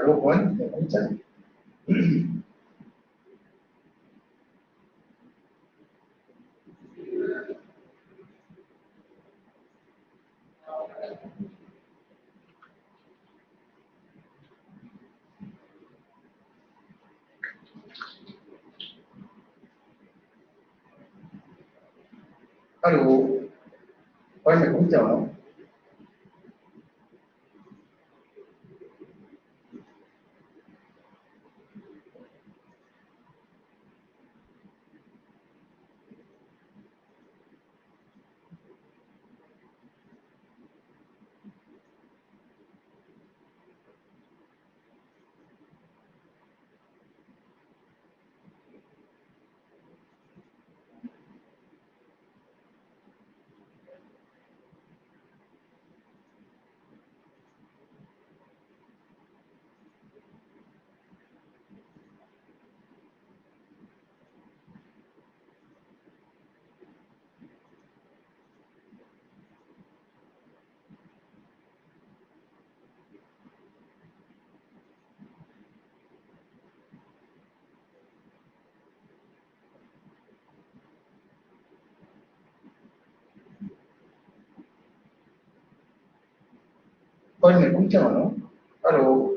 Aló, Juan, ¿me escuchas? Aló, Juan, ¿me escuchas o no? Juan, ¿me escuchas o no? Aló.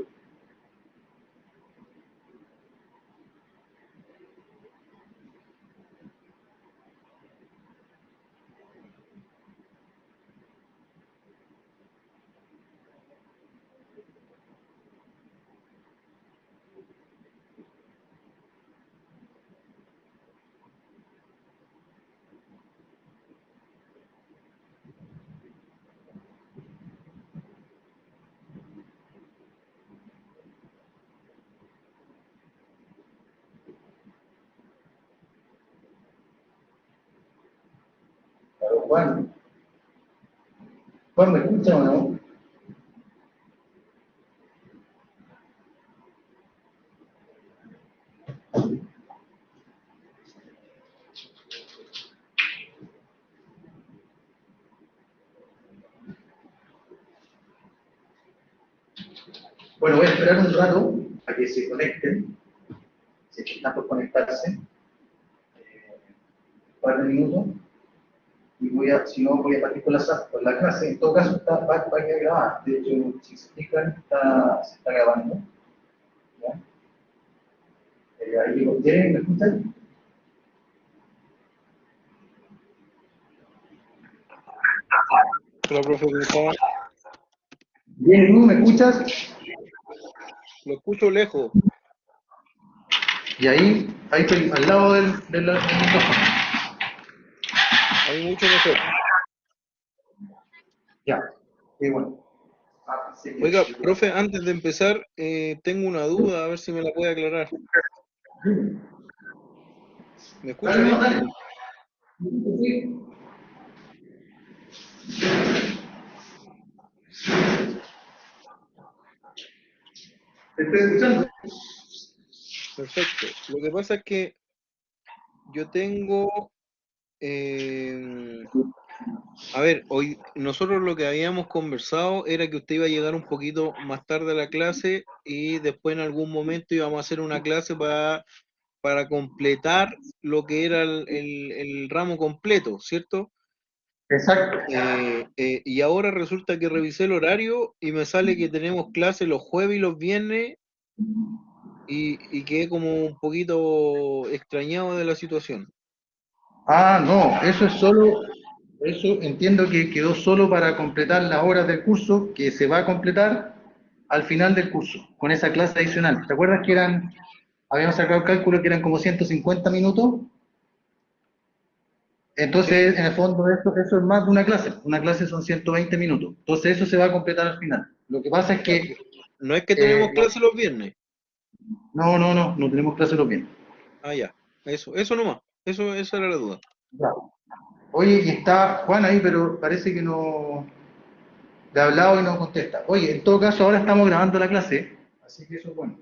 Aló, Juan. Juan, ¿me escuchas o no? Bueno, voy a esperar un rato a que se conecten, si es que están por conectarse, un par de minutos, y voy a, si no, voy a partir con la clase. En todo caso, va a quedar grabada. De hecho, si se fijan, se está grabando. ¿Ya? Ahí digo, ¿tienen? ¿Me escuchan? Hola, profe, ¿cómo está? Bien, ¿tú me escuchas? Lo escucho lejos. Y ahí estoy al lado del micrófono. Hay mucho mejor. Ya, qué bueno. Sí, Oiga, profe, antes de empezar, tengo una duda, a ver si me la puede aclarar. ¿Me escucha dale, no, bien? dale. Sí. Te estoy escuchando. Perfecto. Lo que pasa es que yo tengo, eh, a ver, hoy nosotros lo que habíamos conversado era que usted iba a llegar un poquito más tarde a la clase y después en algún momento íbamos a hacer una clase para completar lo que era el ramo completo, ¿cierto? Exacto. Y ahora resulta que revisé el horario y me sale que tenemos clases los jueves y los viernes y quedé como un poquito extrañado de la situación. Ah, no, eso entiendo que quedó solo para completar las horas del curso que se va a completar al final del curso, con esa clase adicional. ¿Te acuerdas que habíamos sacado el cálculo que eran como 150 minutos? ¿Sí? Entonces, en el fondo, eso es más de una clase son 120 minutos. Entonces, eso se va a completar al final. Lo que pasa es Ya, que, no es que eh, tenemos clases los viernes. no tenemos clase los bienes. Ah, ya. Eso nomás. Esa era la duda. Ya. Oye, y está Juan ahí, pero parece que no le ha hablado y no contesta. Oye, en todo caso, ahora estamos grabando la clase, así que eso es bueno.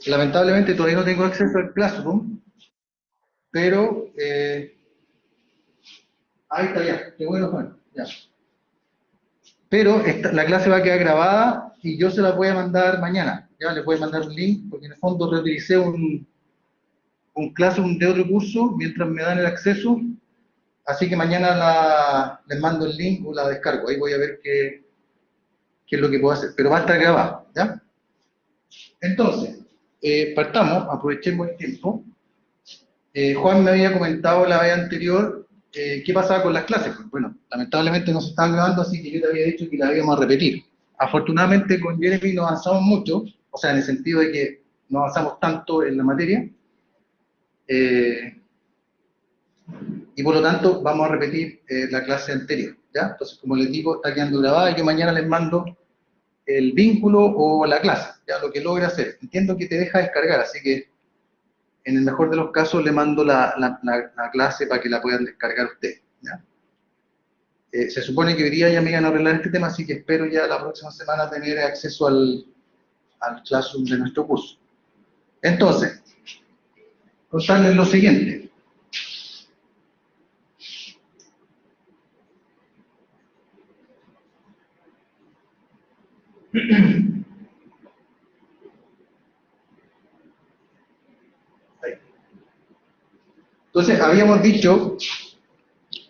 Lamentablemente todavía no tengo acceso al Classroom, pero ahí está ya. Qué bueno, Juan. Ya. pero la clase va a quedar grabada y yo se la voy a mandar mañana. Ya les voy a mandar un link, porque en el fondo reutilicé un classroom de otro curso mientras me dan el acceso, así que mañana les mando el link o la descargo. Ahí voy a ver qué es lo que puedo hacer, pero va a estar grabado, ¿ya? Entonces, partamos, aprovechemos el tiempo. Juan me había comentado la vez anterior qué pasaba con las clases. Pues, bueno, lamentablemente no se estaban grabando, así que yo te había dicho que las íbamos a repetir. Afortunadamente con Jeremy no avanzamos mucho, o sea, en el sentido de que no avanzamos tanto en la materia, y por lo tanto vamos a repetir la clase anterior, ¿ya? Entonces, como les digo, está quedando grabada y yo mañana les mando el vínculo o la clase, ya lo que logre hacer. Entiendo que te deja descargar, así que en el mejor de los casos le mando la clase para que la puedan descargar ustedes, ¿ya? Se supone que hoy día ya me iban a arreglar este tema, así que espero ya la próxima semana tener acceso al classroom de nuestro curso. Entonces, contarles lo siguiente. Entonces, habíamos dicho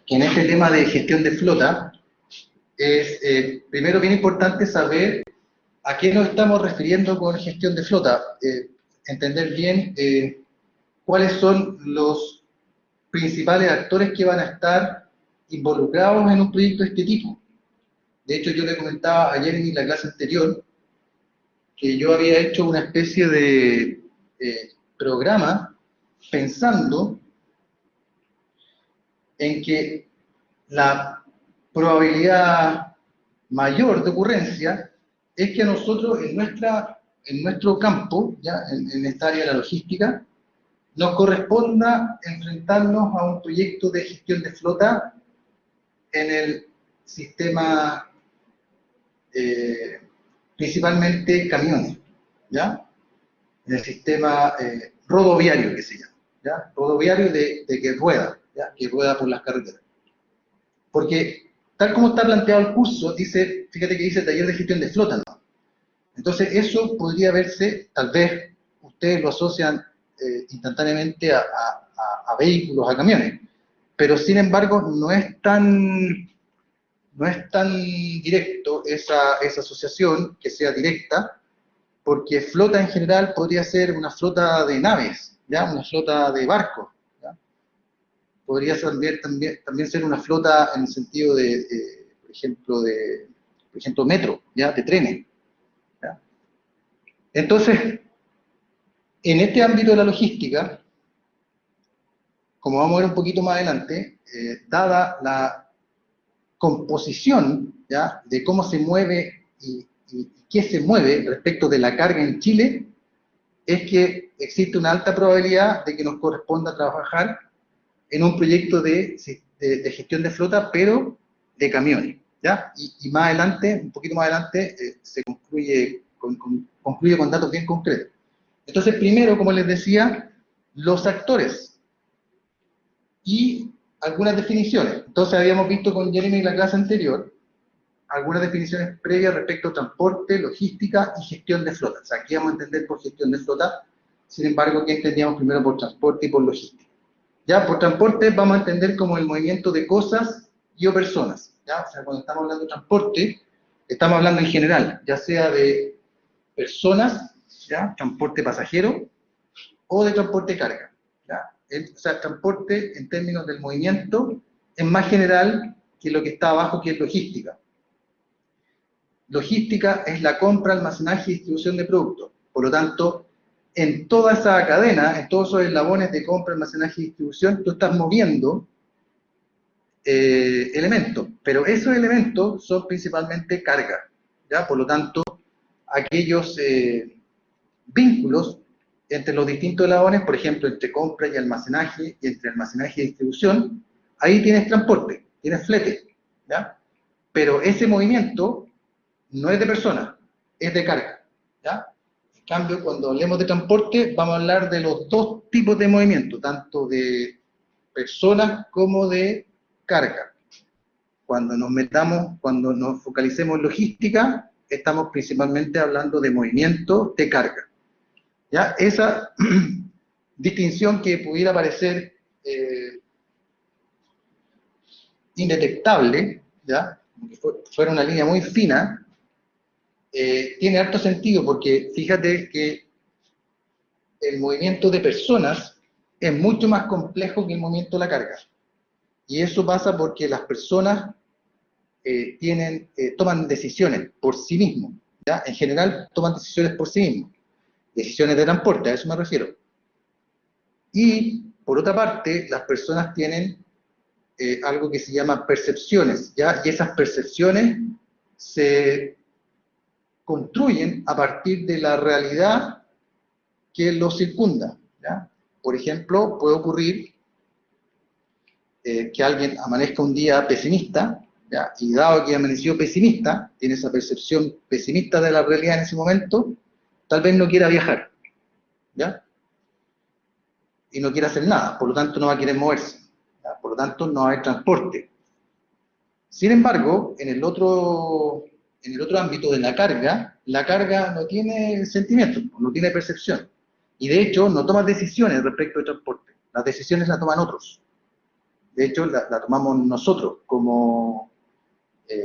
que en este tema de gestión de flota es primero bien importante saber a qué nos estamos refiriendo con gestión de flota, entender bien cuáles son los principales actores que van a estar involucrados en un proyecto de este tipo. De hecho, yo le comentaba ayer en la clase anterior que yo había hecho una especie de programa pensando en que la probabilidad mayor de ocurrencia es que a nosotros en nuestro campo, ya en esta área de la logística, nos corresponda enfrentarnos a un proyecto de gestión de flota en el sistema, principalmente camiones, ¿ya? En el sistema rodoviario que se llama, ¿ya? Rodoviario de que rueda, ¿ya? Que rueda por las carreteras. Porque tal como está planteado el curso, dice, fíjate que dice taller de gestión de flota, ¿no? Entonces eso podría verse, tal vez ustedes lo asocian instantáneamente a vehículos, a camiones, pero sin embargo no es tan directo esa asociación que sea directa, porque flota en general podría ser una flota de naves, ¿ya? Una flota de barcos, ¿ya? Podría también ser una flota en el sentido por ejemplo, metro, ¿ya? De trenes, ¿ya? Entonces, en este ámbito de la logística, como vamos a ver un poquito más adelante, dada la composición, ¿ya? De cómo se mueve y qué se mueve respecto de la carga en Chile, es que existe una alta probabilidad de que nos corresponda trabajar en un proyecto de gestión de flota, pero de camiones, ¿ya? Y más adelante, un poquito más adelante, se concluye con datos bien concretos. Entonces, primero, como les decía, los actores y algunas definiciones. Entonces, habíamos visto con Jeremy en la clase anterior algunas definiciones previas respecto a transporte, logística y gestión de flota. O sea, aquí vamos a entender por gestión de flota, sin embargo, ¿qué entendíamos primero por transporte y por logística? Ya, por transporte vamos a entender como el movimiento de cosas y o personas, ¿ya? O sea, cuando estamos hablando de transporte, estamos hablando en general, ya sea de personas, ¿ya? Transporte pasajero, o de transporte carga, ¿ya? O sea, transporte en términos del movimiento es más general que lo que está abajo, que es logística. Logística es la compra, almacenaje y distribución de productos. Por lo tanto, en toda esa cadena, en todos esos eslabones de compra, almacenaje y distribución, tú estás moviendo elementos, pero esos elementos son principalmente carga, ¿ya? Por lo tanto, aquellos vínculos entre los distintos eslabones, por ejemplo, entre compra y almacenaje, y entre almacenaje y distribución, ahí tienes transporte, tienes flete, ¿ya? Pero ese movimiento no es de personas, es de carga, ¿ya? En cambio, cuando hablemos de transporte, vamos a hablar de los dos tipos de movimiento, tanto de personas como de carga. cuando cuando nos focalicemos en logística, estamos principalmente hablando de movimiento de carga. ¿Ya? Esa distinción que pudiera parecer indetectable, ¿ya? Que fuera una línea muy fina, tiene harto sentido, porque fíjate que el movimiento de personas es mucho más complejo que el movimiento de la carga. Y eso pasa porque las personas toman decisiones por sí mismos, ¿ya? En general toman decisiones por sí mismos, decisiones de transporte, a eso me refiero. Y, por otra parte, las personas tienen algo que se llama percepciones, ¿ya? Y esas percepciones se construyen a partir de la realidad que los circunda, ¿ya? Por ejemplo, puede ocurrir que alguien amanezca un día pesimista, ¿ya? Y dado que amaneció pesimista, tiene esa percepción pesimista de la realidad en ese momento, tal vez no quiera viajar, ¿ya? Y no quiera hacer nada, por lo tanto no va a querer moverse, ¿ya? Por lo tanto no va a haber transporte. Sin embargo, en el otro ámbito de la carga no tiene sentimiento, no tiene percepción. Y de hecho no toma decisiones respecto al transporte, las decisiones las toman otros. De hecho, la tomamos nosotros como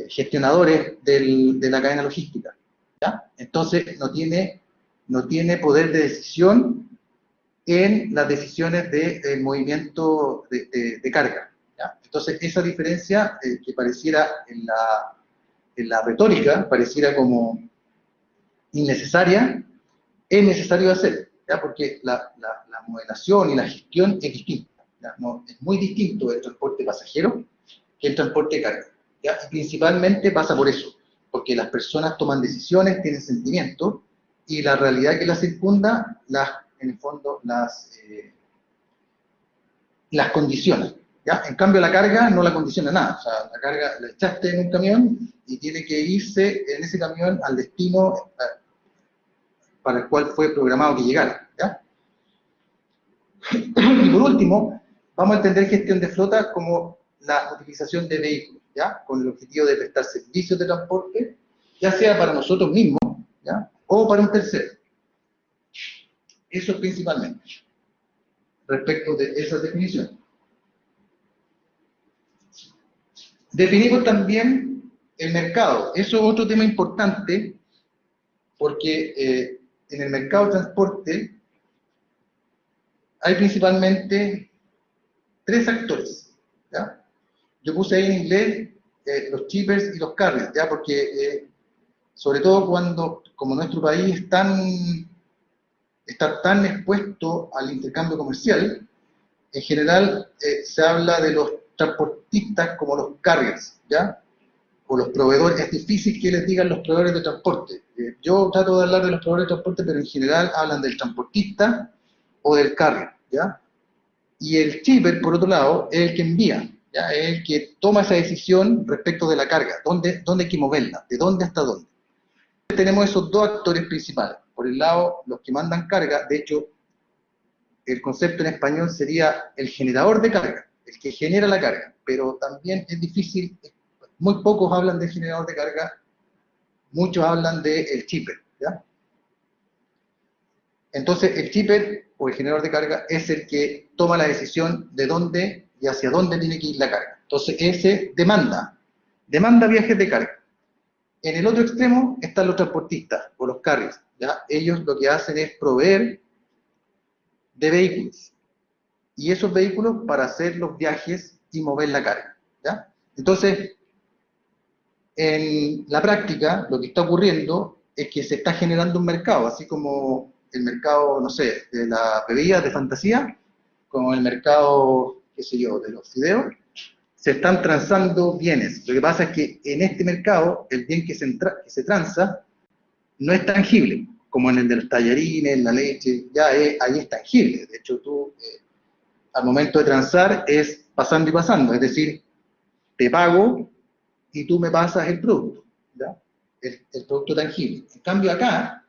gestionadores de la cadena logística, ¿ya? Entonces, no tiene poder de decisión en las decisiones del movimiento de carga, ¿ya? Entonces, esa diferencia que pareciera en la retórica, pareciera como innecesaria, es necesario hacer, ¿ya? Porque la modelación y la gestión es distinta. No, es muy distinto el transporte pasajero que el transporte de carga, ¿ya? Y principalmente pasa por eso, porque las personas toman decisiones, tienen sentimientos, y la realidad que las circunda, en el fondo, las condiciona, ¿ya? En cambio, la carga no la condiciona nada. O sea, la carga la echaste en un camión y tiene que irse en ese camión al destino para el cual fue programado que llegara, ¿ya? Y por último, vamos a entender gestión de flota como la utilización de vehículos, ¿ya? Con el objetivo de prestar servicios de transporte, ya sea para nosotros mismos, ¿ya? O para un tercero. Eso principalmente, respecto de esas definiciones. Definimos también el mercado. Eso es otro tema importante, porque en el mercado de transporte hay principalmente tres actores, ¿ya? Yo puse ahí en inglés los shippers y los carriers, ¿ya? Porque sobre todo como nuestro país está tan expuesto al intercambio comercial, en general se habla de los transportistas como los carriers, ¿ya? O los proveedores. Es difícil que les digan los proveedores de transporte. Yo trato de hablar de los proveedores de transporte, pero en general hablan del transportista o del carrier, ¿ya? Y el shipper, por otro lado, es el que envía, ¿ya? Es el que toma esa decisión respecto de la carga, dónde hay que moverla, de dónde hasta dónde. Tenemos esos dos actores principales. Por el lado, los que mandan carga. De hecho, el concepto en español sería el generador de carga, el que genera la carga, pero también es difícil, muy pocos hablan del generador de carga, muchos hablan del shipper, ¿ya? Entonces, el shipper o el generador de carga es el que toma la decisión de dónde y hacia dónde tiene que ir la carga. Entonces, ese demanda viajes de carga. En el otro extremo están los transportistas o los carriers, ¿ya? Ellos lo que hacen es proveer de vehículos, y esos vehículos para hacer los viajes y mover la carga, ¿ya? Entonces, en la práctica, lo que está ocurriendo es que se está generando un mercado, así como el mercado, no sé, de las bebidas de fantasía, como el mercado, qué sé yo, de los fideos, se están transando bienes. Lo que pasa es que en este mercado, el bien que se transa no es tangible, como en el de los tallarines, la leche, ahí es tangible. De hecho, tú, al momento de transar, es pasando y pasando, es decir, te pago y tú me pasas el producto, ¿ya? El producto tangible. En cambio acá,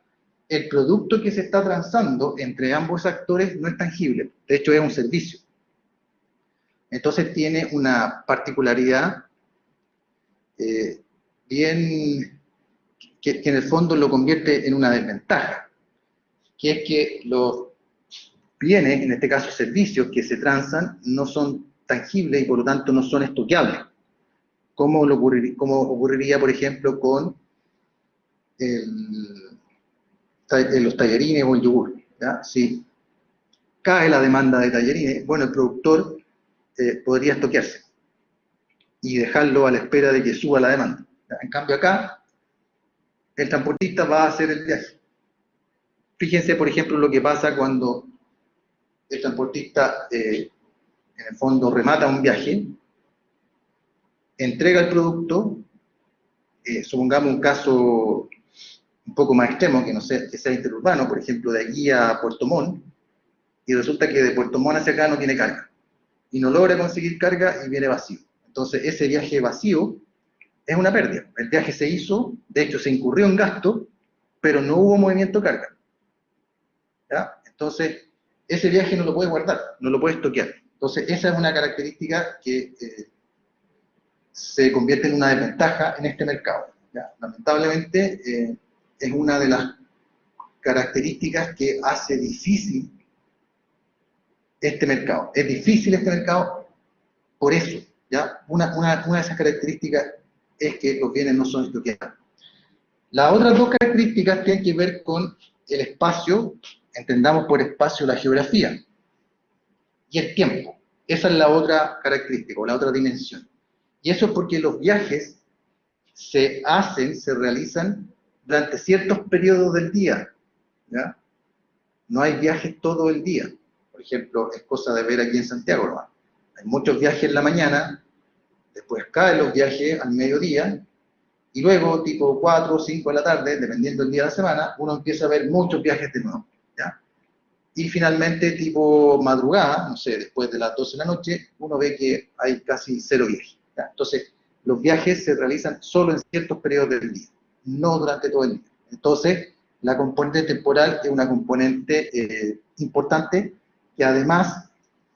el producto que se está transando entre ambos actores no es tangible, de hecho es un servicio. Entonces tiene una particularidad eh, bien, que en el fondo lo convierte en una desventaja, que es que los bienes, en este caso servicios, que se transan, no son tangibles y por lo tanto no son estoqueables, como ocurriría, por ejemplo, con el, los tallarines o el yogur. ¿Ya? Si cae la demanda de tallarines, bueno, el productor podría estoquearse y dejarlo a la espera de que suba la demanda. ¿Ya? En cambio acá, el transportista va a hacer el viaje. Fíjense, por ejemplo, lo que pasa cuando el transportista, en el fondo, remata un viaje, entrega el producto, supongamos un caso un poco más extremo, que no sea, que sea interurbano, por ejemplo, de aquí a Puerto Montt, y resulta que de Puerto Montt hacia acá no tiene carga, y no logra conseguir carga y viene vacío. Entonces, ese viaje vacío es una pérdida. El viaje se hizo, de hecho se incurrió en gasto, pero no hubo movimiento de carga. ¿Ya? Entonces, ese viaje no lo puedes guardar, no lo puedes toquear. Entonces, esa es una característica que se convierte en una desventaja en este mercado. ¿Ya? Lamentablemente, es una de las características que hace difícil este mercado. Es difícil este mercado por eso. ¿Ya? Una de esas características es que los bienes no son estoqueados. Las otras dos características tienen que ver con el espacio, entendamos por espacio la geografía, y el tiempo. Esa es la otra característica, o la otra dimensión. Y eso es porque los viajes se realizan durante ciertos periodos del día. ¿Ya? No hay viajes todo el día. Por ejemplo, es cosa de ver aquí en Santiago, ¿no? Hay muchos viajes en la mañana, después caen los viajes al mediodía, y luego, tipo 4 o 5 de la tarde, dependiendo del día de la semana, uno empieza a ver muchos viajes de nuevo. ¿Ya? Y finalmente, tipo madrugada, no sé, después de las 12 de la noche, uno ve que hay casi cero viajes. ¿Ya? Entonces, los viajes se realizan solo en ciertos periodos del día, no durante todo el día. Entonces, la componente temporal es una componente importante que además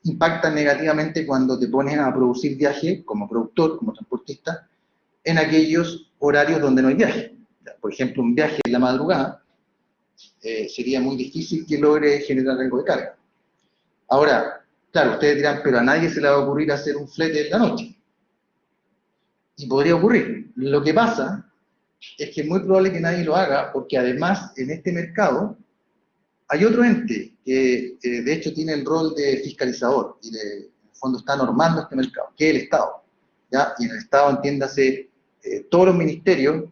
impacta negativamente cuando te pones a producir viajes como productor, como transportista, en aquellos horarios donde no hay viaje. Por ejemplo, un viaje en la madrugada sería muy difícil que logre generar algo de carga. Ahora, claro, ustedes dirán, pero a nadie se le va a ocurrir hacer un flete en la noche. Y podría ocurrir. Lo que pasa es que es muy probable que nadie lo haga, porque además en este mercado hay otro ente que de hecho tiene el rol de fiscalizador y en el fondo está normando este mercado, que es el Estado. ¿Ya? Y en el Estado entiéndase todos los ministerios,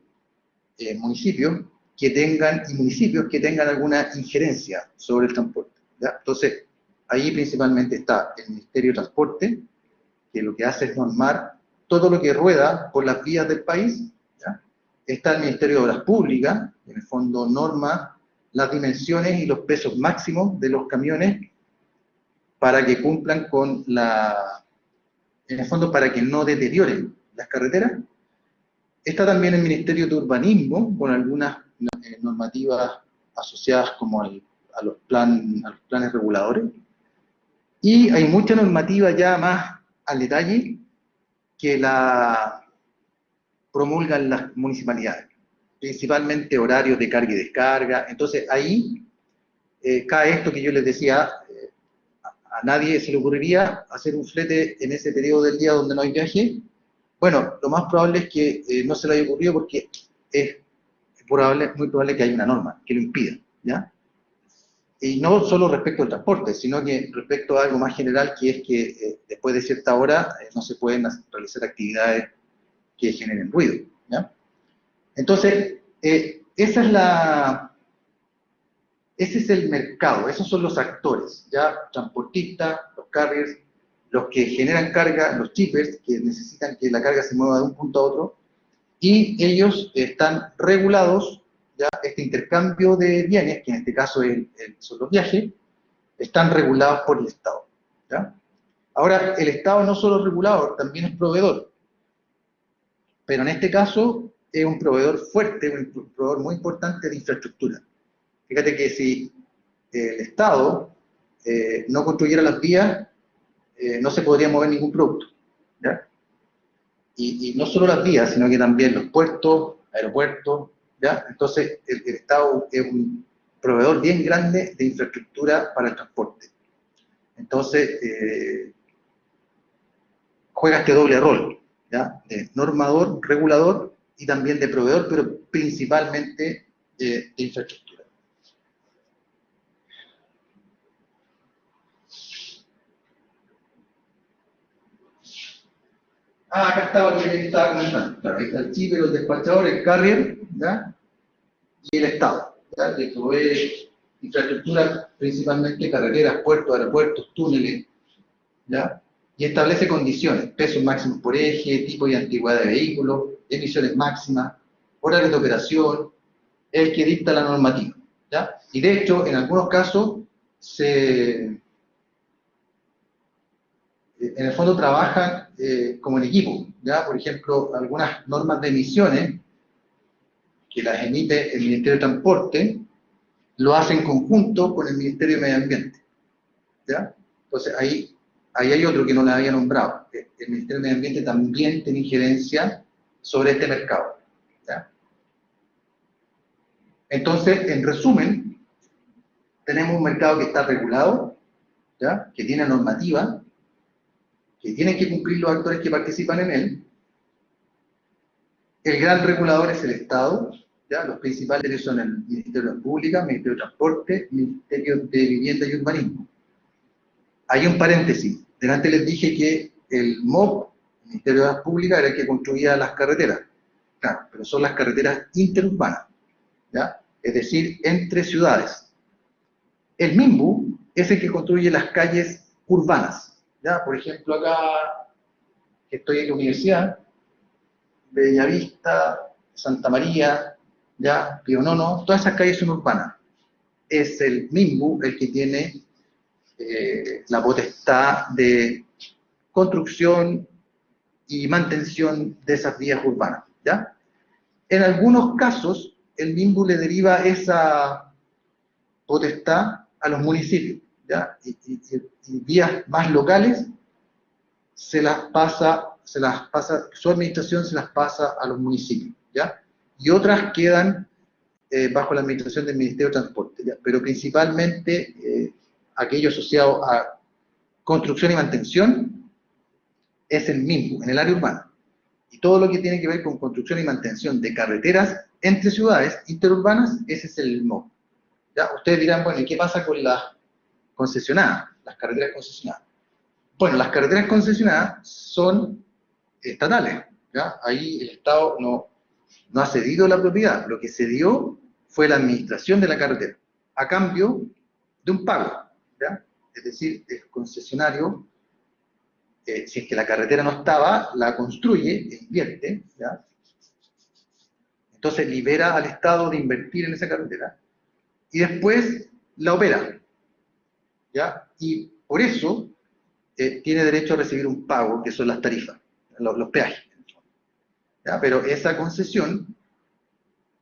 municipios que tengan, y municipios que tengan alguna injerencia sobre el transporte. ¿Ya? Entonces, ahí principalmente está el Ministerio de Transporte, que lo que hace es normar todo lo que rueda por las vías del país. ¿Ya? Está el Ministerio de Obras Públicas, que en el fondo norma las dimensiones y los pesos máximos de los camiones para que cumplan con en el fondo para que no deterioren las carreteras. Está también el Ministerio de Urbanismo, con algunas normativas asociadas como a los planes reguladores. Y hay mucha normativa ya más al detalle que la promulgan las municipalidades, principalmente horarios de carga y descarga. Entonces ahí cae esto que yo les decía, a nadie se le ocurriría hacer un flete en ese periodo del día donde no hay viaje. Bueno, lo más probable es que no se le haya ocurrido porque es muy probable que haya una norma que lo impida, ¿ya? Y no solo respecto al transporte, sino que respecto a algo más general, que es que después de cierta hora no se pueden realizar actividades que generen ruido, ¿ya? Entonces, ese es el mercado, esos son los actores, ¿ya? Transportistas, los carriers, los que generan carga, los shippers, que necesitan que la carga se mueva de un punto a otro, y ellos están regulados, ya este intercambio de bienes, que en este caso son los viajes, están regulados por el Estado. ¿Ya? Ahora, el Estado no solo es regulador, también es proveedor, pero en este caso es un proveedor fuerte, un proveedor muy importante de infraestructura. Fíjate que si el Estado no construyera las vías, no se podría mover ningún producto. ¿Ya? y no solo las vías, sino que también los puertos, aeropuertos, ¿ya? Entonces, el Estado es un proveedor bien grande de infraestructura para el transporte. Entonces, juega este doble rol, ¿ya? De normador, regulador y también de proveedor, pero principalmente de infraestructura. Acá estaba lo que estaba comentando. Claro, ahí está el chip, el despachador, el carrier, ¿ya? Y el Estado, ¿ya? Que provee infraestructura, principalmente carreteras, puertos, aeropuertos, túneles, ¿ya? Y establece condiciones, pesos máximos por eje, tipo y antigüedad de vehículos, emisiones máximas, horarios de operación, el que dicta la normativa, ¿ya? Y de hecho, en algunos casos, en el fondo trabajan como en equipo, ¿ya? Por ejemplo, algunas normas de emisiones que las emite el Ministerio de Transporte, lo hace en conjunto con el Ministerio de Medio Ambiente, ¿ya? Entonces, ahí hay otro que no le había nombrado. El Ministerio de Medio Ambiente también tiene injerencia sobre este mercado, ¿ya? Entonces, en resumen, tenemos un mercado que está regulado, ¿ya? Que tiene normativa, que tienen que cumplir los actores que participan en él. El gran regulador es el Estado, ¿ya? Los principales son el Ministerio de Pública, el Ministerio de Transporte, el Ministerio de Vivienda y Urbanismo. Hay un paréntesis. Delante les dije que el MOP, el Ministerio de Obras Públicas, era el que construía las carreteras. Claro, pero son las carreteras interurbanas, ¿ya? Es decir, entre ciudades. El MIMBU es el que construye las calles urbanas, ¿ya? Por ejemplo, acá, que estoy en la universidad, Bellavista, Santa María, ¿ya? Pío Nono, todas esas calles son urbanas. Es el MIMBU el que tiene la potestad de construcción y mantención de esas vías urbanas, ¿ya? En algunos casos, el MIMBU le deriva esa potestad a los municipios, ¿ya? Y vías más locales su administración se las pasa a los municipios, ¿ya? Y otras quedan bajo la administración del Ministerio de Transporte, ¿ya? Pero principalmente aquello asociado a construcción y mantención es el MIMBU, en el área urbana. Y todo lo que tiene que ver con construcción y mantención de carreteras entre ciudades interurbanas, ese es el MOP, ¿ya? Ustedes dirán, bueno, ¿y qué pasa con las concesionadas, las carreteras concesionadas? Bueno, las carreteras concesionadas son estatales, ¿ya? Ahí el Estado no ha cedido la propiedad, lo que cedió fue la administración de la carretera, a cambio de un pago, ¿ya? Es decir, el concesionario, si es que la carretera no estaba, la construye e invierte, ¿ya? Entonces libera al Estado de invertir en esa carretera y después la opera, ¿ya? Y por eso tiene derecho a recibir un pago, que son las tarifas, los peajes, ¿ya? Pero esa concesión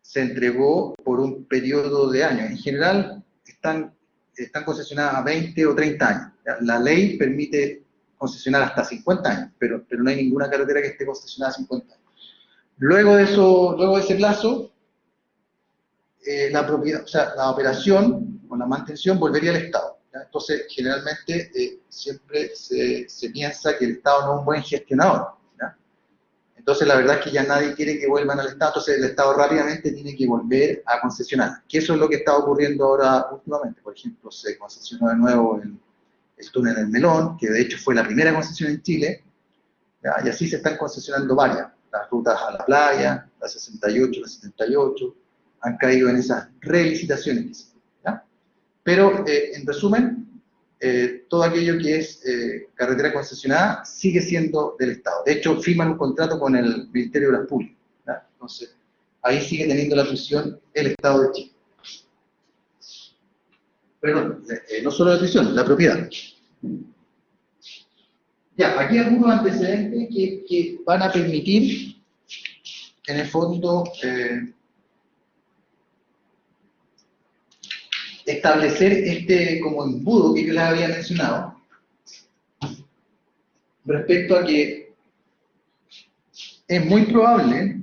se entregó por un periodo de años. En general están concesionadas a 20 o 30 años, ¿ya? La ley permite concesionar hasta 50 años, pero no hay ninguna carretera que esté concesionada a 50 años. Luego de ese plazo, la propiedad, o sea, la operación o la mantención volvería al Estado, ¿ya? Entonces, generalmente siempre se piensa que el Estado no es un buen gestionador, ¿ya? Entonces, la verdad es que ya nadie quiere que vuelvan al Estado, entonces el Estado rápidamente tiene que volver a concesionar, que eso es lo que está ocurriendo ahora últimamente. Por ejemplo, se concesionó de nuevo el túnel del Melón, que de hecho fue la primera concesión en Chile, ¿ya? Y así se están concesionando varias, las rutas a la playa, la 68, la 78, han caído en esas relicitaciones, ¿ya? Pero, en resumen, todo aquello que es carretera concesionada sigue siendo del Estado. De hecho, firman un contrato con el Ministerio de Obras Públicas, ¿ya? Entonces, ahí sigue teniendo la prisión el Estado de Chile. Perdón, no solo la prisión, la propiedad. Ya, aquí algunos antecedentes que van a permitir, en el fondo, establecer este como embudo que yo les había mencionado, respecto a que es muy probable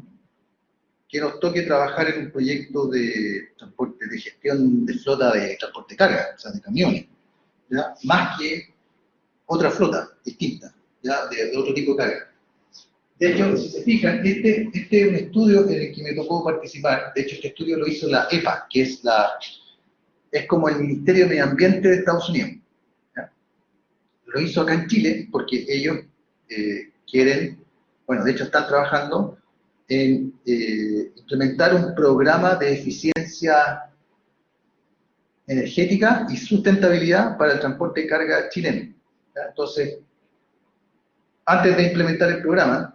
que nos toque trabajar en un proyecto de transporte, de gestión de flota de transporte de carga, o sea, de camiones, ¿ya? Más que otra flota distinta, ¿ya? De otro tipo de carga. De hecho, si se fijan, este es un estudio en el que me tocó participar. De hecho, este estudio lo hizo la EPA, que es como el Ministerio de Medio Ambiente de Estados Unidos, ¿ya? Lo hizo acá en Chile porque ellos quieren, bueno, de hecho están trabajando en implementar un programa de eficiencia energética y sustentabilidad para el transporte de carga chileno, ¿ya? Entonces, antes de implementar el programa,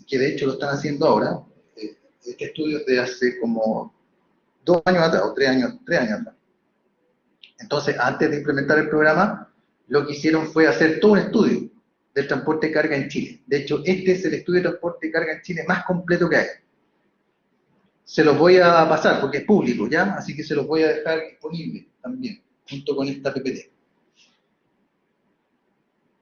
que de hecho lo están haciendo ahora, este estudio es de hace como 2 años atrás, o 3 años atrás. Entonces, antes de implementar el programa, lo que hicieron fue hacer todo un estudio del transporte de carga en Chile. De hecho, este es el estudio de transporte de carga en Chile más completo que hay. Se los voy a pasar porque es público, ¿ya? Así que se los voy a dejar disponible también, junto con esta PPT.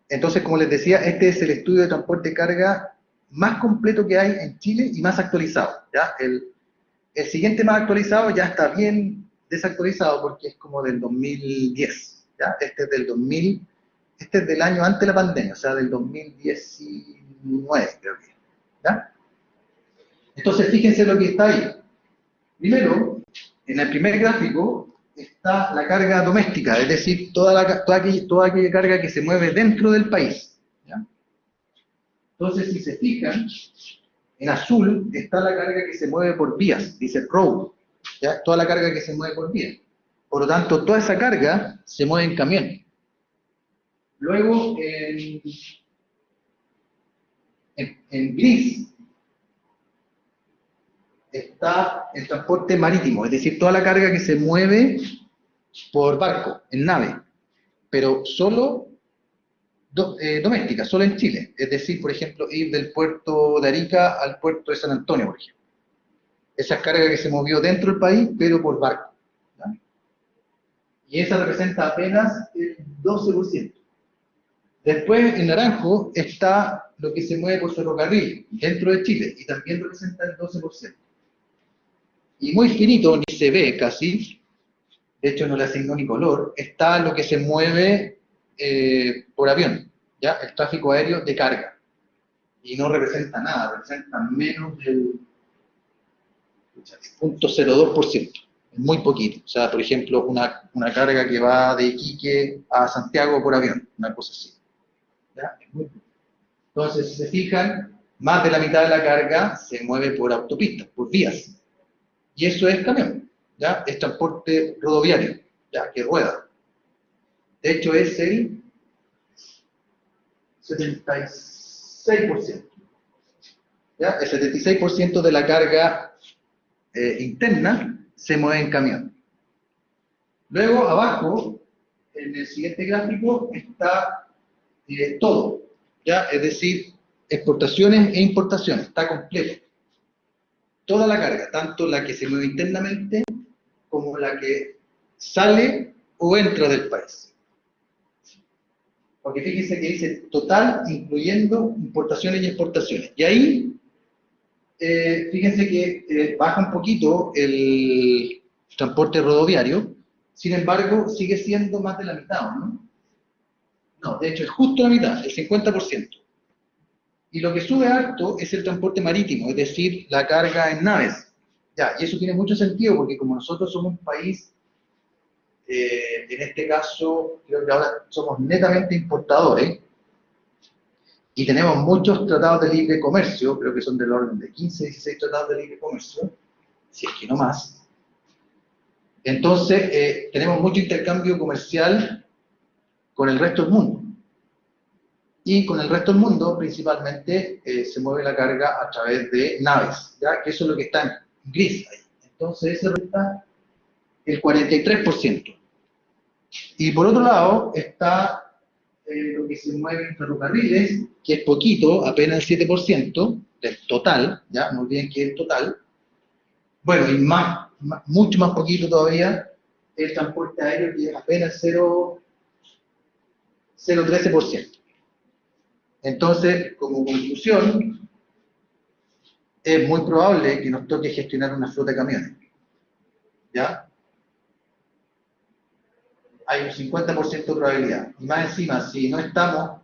Entonces, como les decía, este es el estudio de transporte de carga más completo que hay en Chile y más actualizado, ¿ya? El siguiente más actualizado ya está bien desactualizado porque es como del 2010, ¿ya? Este es del 2000, este es del año antes de la pandemia, o sea, del 2019, creo que, ¿ya? Entonces, fíjense lo que está ahí. Primero, en el primer gráfico está la carga doméstica, es decir, toda aquella carga que se mueve dentro del país, ¿ya? Entonces, si se fijan, en azul está la carga que se mueve por vías, dice road, ¿ya? Toda la carga que se mueve por vías. Por lo tanto, toda esa carga se mueve en camión. Luego, en gris, está el transporte marítimo, es decir, toda la carga que se mueve por barco, en nave, pero solo doméstica, solo en Chile. Es decir, por ejemplo, ir del puerto de Arica al puerto de San Antonio, por ejemplo. Esa carga que se movió dentro del país, pero por barco, ¿ya? Y esa representa apenas el 12%. Después, en naranjo, está lo que se mueve por ferrocarril dentro de Chile, y también representa el 12%. Y muy finito, ni se ve casi, de hecho no le asignó ni color, está lo que se mueve por avión, ¿ya? El tráfico aéreo de carga. Y no representa nada, representa menos del 0.02%. Es muy poquito. O sea, por ejemplo, una carga que va de Iquique a Santiago por avión, una cosa así, ¿ya? Es muy poquito. Entonces, si se fijan, más de la mitad de la carga se mueve por autopistas, por vías. Y eso es camión, ¿ya? Es transporte rodoviario, ¿ya? Que rueda. De hecho, es el 76%. ¿Ya? El 76% de la carga interna se mueve en camión. Luego, abajo, en el siguiente gráfico, está todo, ¿ya? Es decir, exportaciones e importaciones, está completo. Toda la carga, tanto la que se mueve internamente como la que sale o entra del país. Porque fíjense que dice total, incluyendo importaciones y exportaciones. Y ahí, fíjense que baja un poquito el transporte rodoviario, sin embargo, sigue siendo más de la mitad, ¿no? No, de hecho, es justo la mitad, el 50%. Y lo que sube harto es el transporte marítimo, es decir, la carga en naves. Ya, y eso tiene mucho sentido porque como nosotros somos un país, en este caso, creo que ahora somos netamente importadores, y tenemos muchos tratados de libre comercio, creo que son del orden de 15, 16 tratados de libre comercio, si es que no más. Entonces, tenemos mucho intercambio comercial con el resto del mundo. Y con el resto del mundo, principalmente, se mueve la carga a través de naves, ¿ya? Que eso es lo que está en gris ahí. Entonces, ese representa el 43%. Y por otro lado, está lo que se mueve en ferrocarriles, que es poquito, apenas el 7% del total, ¿ya? No olviden que es el total. Bueno, y mucho más poquito todavía, el transporte aéreo, que es apenas 0,13%. Entonces, como conclusión, es muy probable que nos toque gestionar una flota de camiones. ¿Ya? Hay un 50% de probabilidad. Y más encima, si no estamos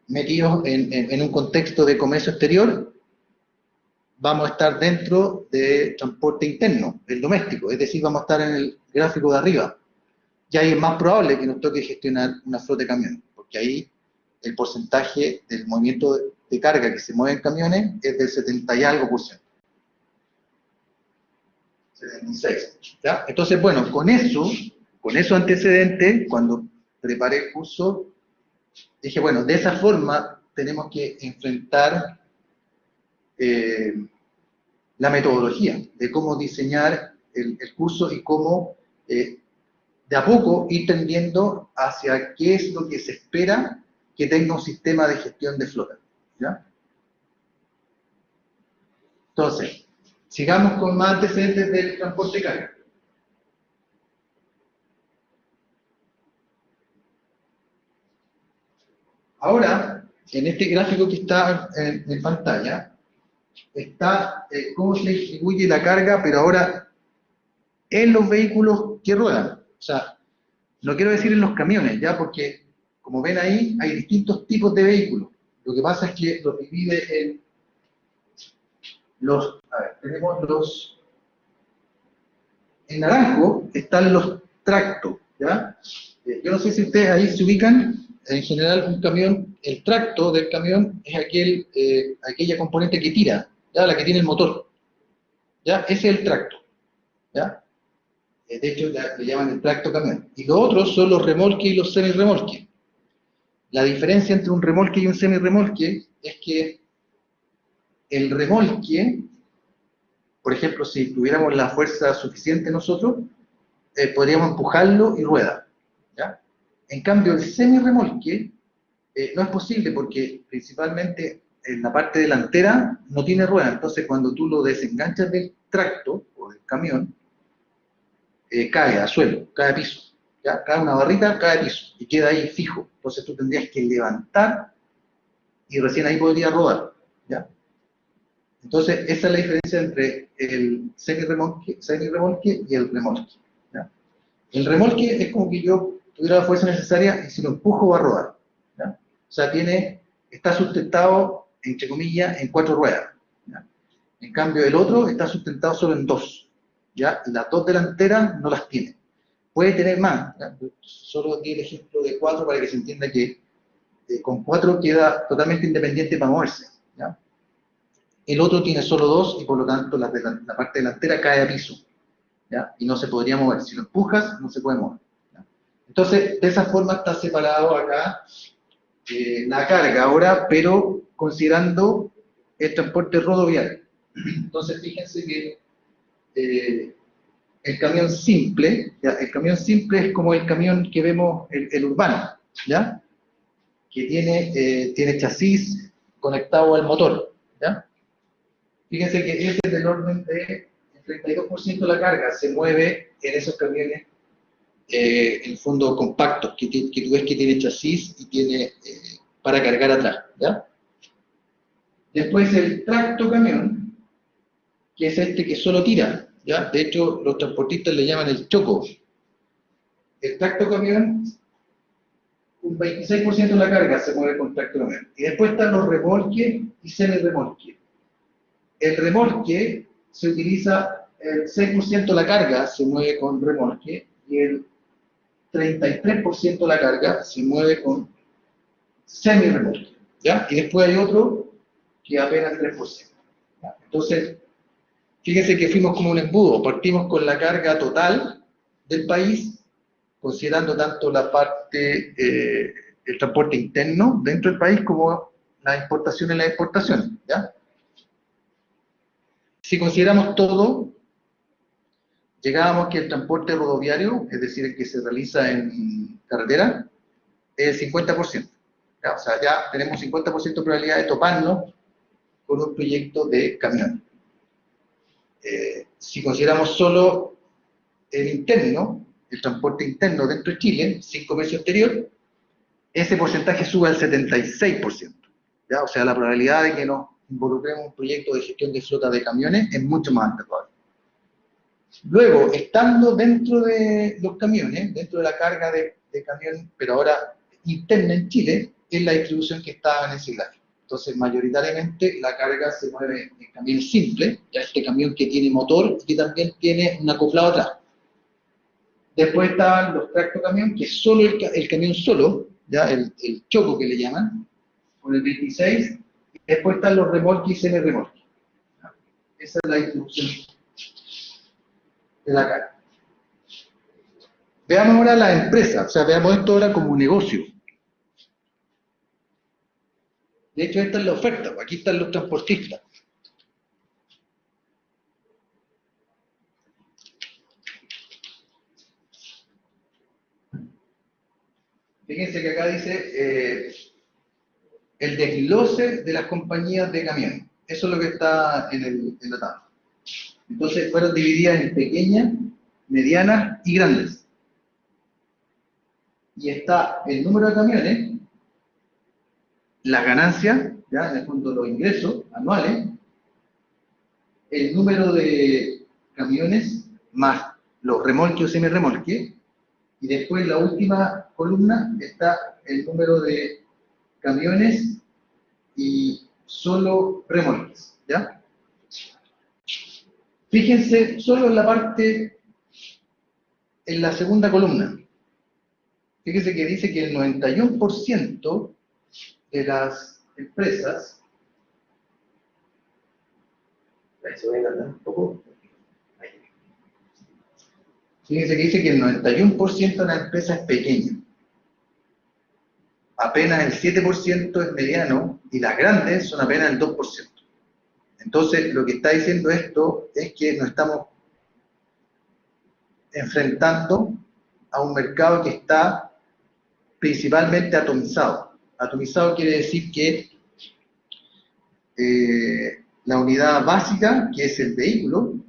metidos en un contexto de comercio exterior, vamos a estar dentro de transporte interno, el doméstico, es decir, vamos a estar en el gráfico de arriba. Y ahí es más probable que nos toque gestionar una flota de camiones, porque ahí el porcentaje del movimiento de carga que se mueve en camiones es del 70 y algo %. 76. ¿Ya? Entonces, bueno, con esos antecedentes, cuando preparé el curso, dije, bueno, de esa forma tenemos que enfrentar la metodología de cómo diseñar el curso y cómo de a poco ir tendiendo hacia qué es lo que se espera que tenga un sistema de gestión de flota. ¿Ya? Entonces, sigamos con más antecedentes del transporte de carga. Ahora, en este gráfico que está en pantalla, está cómo se distribuye la carga, pero ahora en los vehículos que ruedan. O sea, no quiero decir en los camiones, ¿ya? Porque, como ven ahí, hay distintos tipos de vehículos. Lo que pasa es que los divide en los... A ver, tenemos los... En naranjo están los tractos, ¿ya? Yo no sé si ustedes ahí se ubican. En general, un camión, el tracto del camión es aquella componente que tira, ¿ya? La que tiene el motor, ¿ya? Ese es el tracto, ¿ya? De hecho, le llaman el tracto camión. Y los otros son los remolques y los semirremolques. La diferencia entre un remolque y un semirremolque es que el remolque, por ejemplo, si tuviéramos la fuerza suficiente nosotros, podríamos empujarlo y rueda, ¿ya? En cambio, el semirremolque no es posible porque principalmente en la parte delantera no tiene rueda. Entonces, cuando tú lo desenganchas del tracto o del camión, cae al suelo, cae a piso. ¿Ya? Cae una barrita, cae a piso y queda ahí fijo. Entonces tú tendrías que levantar y recién ahí podría rodar. ¿Ya? Entonces, esa es la diferencia entre el semirremolque y el remolque. ¿Ya? El remolque es como que yo tuviera la fuerza necesaria y si lo empujo va a rodar. ¿Ya? O sea, está sustentado, entre comillas, en 4 ruedas. ¿Ya? En cambio, el otro está sustentado solo en 2. ¿Ya? Y las 2 delanteras no las tiene. Puede tener más. ¿Ya? Solo di el ejemplo de 4 para que se entienda que con 4 queda totalmente independiente para moverse. ¿Ya? El otro tiene solo 2 y por lo tanto la parte delantera cae a piso. ¿Ya? Y no se podría mover. Si lo empujas, no se puede mover. ¿Ya? Entonces, de esa forma está separado acá la carga ahora, pero considerando el transporte rodoviario. Entonces, fíjense que el camión simple, ¿ya? El camión simple es como el camión que vemos, el urbano, ¿ya? Que tiene chasis conectado al motor, ¿ya? Fíjense que ese es del orden de el 32% de la carga se mueve en esos camiones, en fondo compactos, que tú ves que tiene chasis y tiene para cargar atrás, ¿ya? Después el tracto camión, que es este que solo tira, ¿ya? De hecho, los transportistas le llaman el choco. El tracto camión, un 26% de la carga se mueve con tracto camión. Y después están los remolques y semirremolques. El remolque se utiliza, el 6% de la carga se mueve con remolque y el 33% de la carga se mueve con semirremolque, ¿ya? Y después hay otro que apenas el 3%. ¿Ya? Entonces, fíjense que fuimos como un embudo, partimos con la carga total del país, considerando tanto la parte, el transporte interno dentro del país como las importaciones y las exportaciones, ¿ya? Si consideramos todo, llegábamos que el transporte rodoviario, es decir, el que se realiza en carretera, es el 50%. ¿Ya? O sea, ya tenemos 50% de probabilidad de toparnos con un proyecto de camión. Si consideramos solo el interno, el transporte interno dentro de Chile, sin comercio exterior, ese porcentaje sube al 76%. ¿ya? O sea, la probabilidad de que nos involucremos en un proyecto de gestión de flota de camiones es mucho más alta todavía. Luego, estando dentro de los camiones, dentro de la carga de camión, pero ahora interna en Chile, es la distribución que está en ese gráfico. Entonces, mayoritariamente la carga se mueve en camiones simples, ya este camión que tiene motor y que también tiene un acoplado atrás. Después estaban los tractocamión, que es solo el camión solo, ya el choco que le llaman, con el 26. Y después están los remolques y semi-remolques. Esa es la distribución de la carga. Veamos ahora la empresa, o sea, veamos esto ahora como un negocio. De hecho, esta es la oferta, aquí están los transportistas. Fíjense que acá dice el desglose de las compañías de camiones. Eso es lo que está en la tabla. Entonces fueron divididas en pequeñas, medianas y grandes. Y está el número de camiones, las ganancias, ya en el fondo los ingresos anuales, el número de camiones más los remolques o semi-remolques, y después en la última columna está el número de camiones y solo remolques, ¿ya? Fíjense solo en la parte, en la segunda columna. Fíjense que dice que el 91% de las empresas, ahí se va a agrandar un poco. Fíjense que dice que el 91% de las empresas es pequeña. Apenas el 7% es mediano y las grandes son apenas el 2%. Entonces, lo que está diciendo esto es que nos estamos enfrentando a un mercado que está principalmente atomizado. Atomizado quiere decir que la unidad básica, que es el vehículo,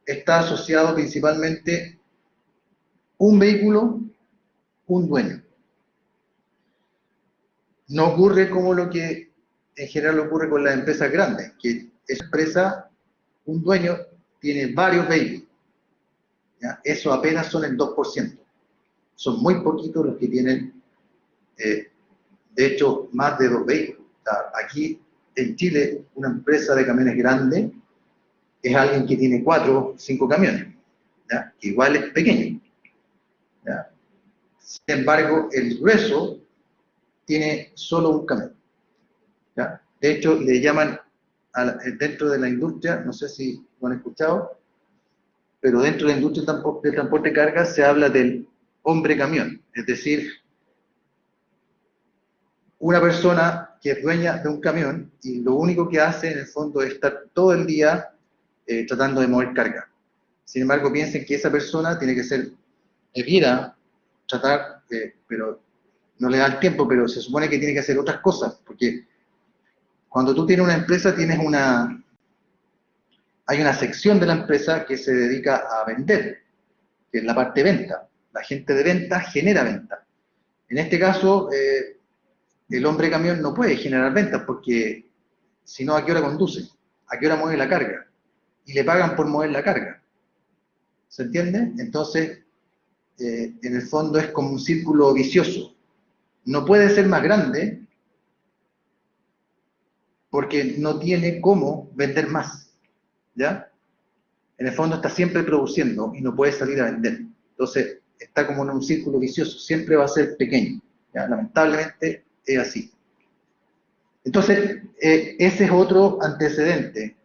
está asociado principalmente un vehículo, un dueño. No ocurre como lo que en general ocurre con las empresas grandes, que esa empresa, un dueño, tiene varios vehículos. ¿Ya? Eso apenas son el 2%. Son muy poquitos los que tienen, de hecho, más de 2 vehículos. O sea, aquí en Chile, una empresa de camiones grande es alguien que tiene 4 o 5 camiones, ¿ya? Que igual es pequeño, ¿ya? Sin embargo, el grueso tiene solo un camión, ¿ya? De hecho, le llaman, dentro de la industria, no sé si lo han escuchado, pero dentro de la industria del transporte de carga se habla del hombre camión, es decir, una persona que es dueña de un camión y lo único que hace en el fondo es estar todo el día tratando de mover carga. Sin embargo, piensen que esa persona tiene que ser, debiera tratar, pero no le da el tiempo, pero se supone que tiene que hacer otras cosas, porque cuando tú tienes una empresa hay una sección de la empresa que se dedica a vender, que es la parte de venta. La gente de venta genera venta. En este caso, el hombre camión no puede generar ventas porque si no, ¿a qué hora conduce? ¿A qué hora mueve la carga? Y le pagan por mover la carga. ¿Se entiende? Entonces, en el fondo es como un círculo vicioso. No puede ser más grande porque no tiene cómo vender más. ¿Ya? En el fondo está siempre produciendo y no puede salir a vender. Entonces, está como en un círculo vicioso. Siempre va a ser pequeño. ¿Ya? Lamentablemente es así. Entonces, ese es otro antecedente.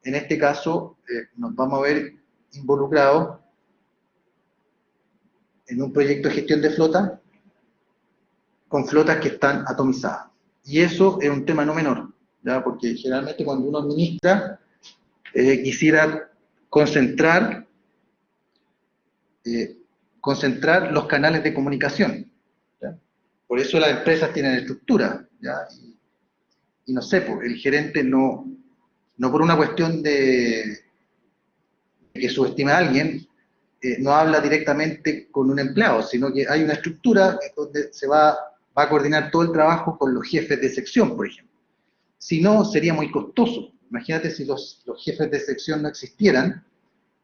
En este caso, nos vamos a ver involucrados en un proyecto de gestión de flota con flotas que están atomizadas. Y eso es un tema no menor, ¿ya? Porque generalmente cuando uno administra, quisiera concentrar los canales de comunicación, ¿ya? Por eso las empresas tienen estructura, ¿ya? Y no sé, pues, el gerente no por una cuestión de que subestime a alguien, no habla directamente con un empleado, sino que hay una estructura donde se va va a coordinar todo el trabajo con los jefes de sección, por ejemplo. Si no, sería muy costoso. Imagínate si los jefes de sección no existieran,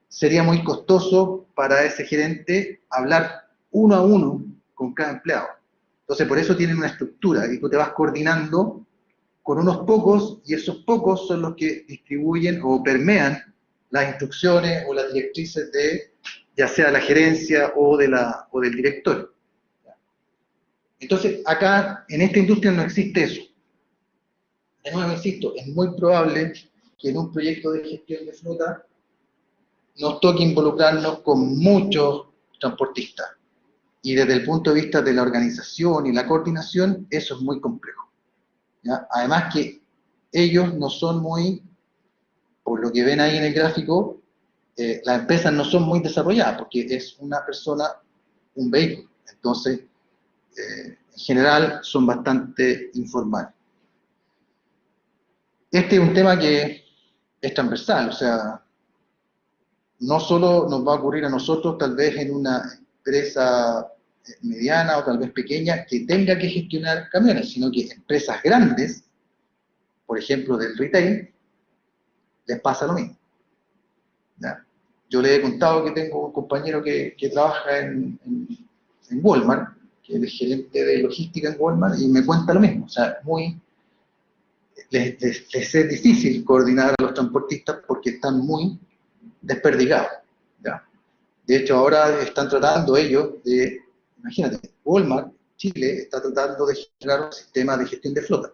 sería muy costoso para ese gerente hablar uno a uno con cada empleado. Entonces, por eso tienen una estructura y tú te vas coordinando con unos pocos y esos pocos son los que distribuyen o permean las instrucciones o las directrices de ya sea la gerencia o del director. Entonces, acá en esta industria no existe eso. De nuevo, insisto, es muy probable que en un proyecto de gestión de flota nos toque involucrarnos con muchos transportistas. Y desde el punto de vista de la organización y la coordinación, eso es muy complejo. ¿Ya? Además que ellos no son muy, por lo que ven ahí en el gráfico, las empresas no son muy desarrolladas, porque es una persona, un vehículo. Entonces, en general, son bastante informales. Este es un tema que es transversal, o sea, no solo nos va a ocurrir a nosotros, tal vez en una empresa mediana o tal vez pequeña que tenga que gestionar camiones, sino que empresas grandes, por ejemplo del retail, les pasa lo mismo. ¿Ya? Yo le he contado que tengo un compañero que trabaja en Walmart, que es el gerente de logística en Walmart, y me cuenta lo mismo. O sea, les es difícil coordinar a los transportistas porque están muy desperdigados. ¿Ya? De hecho, ahora están tratando ellos de, imagínate, Walmart, Chile, está tratando de generar un sistema de gestión de flota.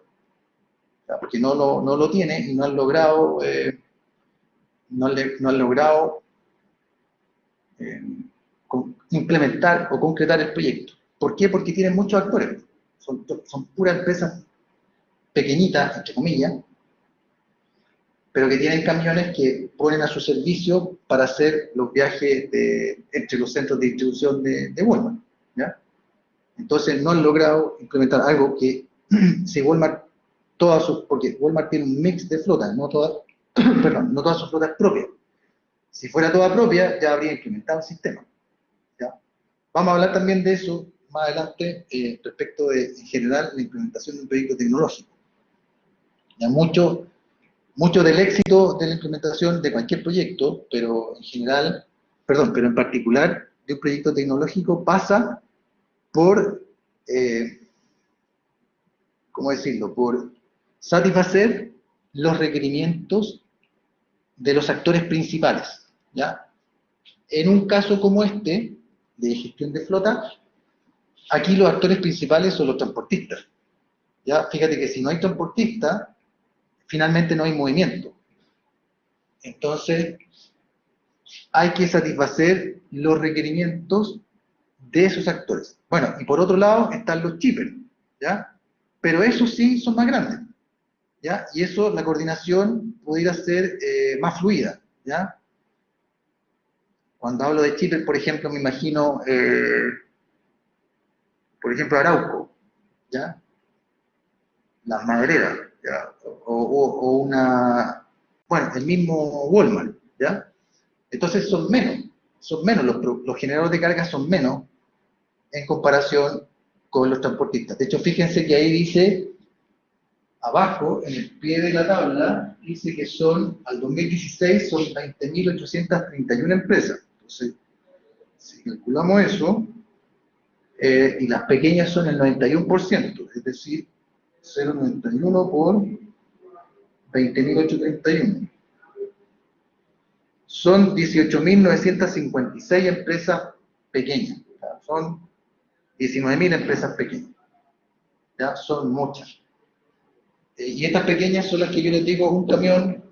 ¿Ya? Porque no lo tiene y no han logrado, no han logrado implementar o concretar el proyecto. ¿Por qué? Porque tienen muchos actores. Son puras empresas pequeñitas, entre comillas, pero que tienen camiones que ponen a su servicio para hacer los viajes entre los centros de distribución de Walmart. ¿Ya? Entonces no han logrado implementar algo que, si Walmart, porque Walmart tiene un mix de flotas, no todas, perdón, no todas sus flotas propias. Si fuera toda propia, ya habría implementado un sistema. ¿Ya? Vamos a hablar también de eso más adelante respecto de, en general, la implementación de un proyecto tecnológico. Ya mucho del éxito de la implementación de cualquier proyecto, pero en general, perdón, pero en particular de un proyecto tecnológico pasa por, ¿cómo decirlo?, por satisfacer los requerimientos de los actores principales. ¿Ya? En un caso como este, de gestión de flota, aquí los actores principales son los transportistas. ¿Ya? Fíjate que si no hay transportistas, finalmente no hay movimiento. Entonces, hay que satisfacer los requerimientos de esos actores. Bueno, y por otro lado están los shippers, ¿ya? Pero esos sí son más grandes, ¿ya? Y eso, la coordinación pudiera ser más fluida, ¿ya? Cuando hablo de shippers, por ejemplo, me imagino, por ejemplo, Arauco, ¿ya? Las madereras, ¿ya? O una, bueno, el mismo Walmart, ¿ya? Entonces son menos, los generadores de carga son menos en comparación con los transportistas. De hecho, fíjense que ahí dice, abajo, en el pie de la tabla, dice que al 2016 son 20.831 empresas. Entonces, si calculamos eso, y las pequeñas son el 91%, es decir, 0,91 por 20.831. Son 18.956 empresas pequeñas. Son 19.000 empresas pequeñas. ¿Ya? Son muchas. Y estas pequeñas son las que yo les digo un camión,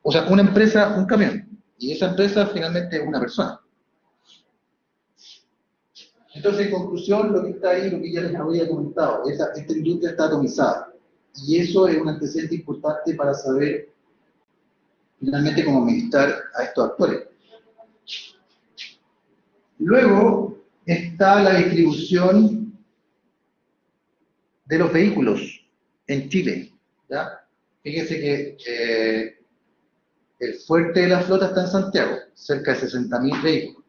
o sea, una empresa, un camión. Y esa empresa finalmente es una persona. Entonces, en conclusión, lo que está ahí, lo que ya les había comentado, esta industria está atomizada. Y eso es un antecedente importante para saber finalmente cómo administrar a estos actores. Luego está la distribución de los vehículos en Chile. ¿Ya? Fíjense que el fuerte de la flota está en Santiago, cerca de 60.000 vehículos.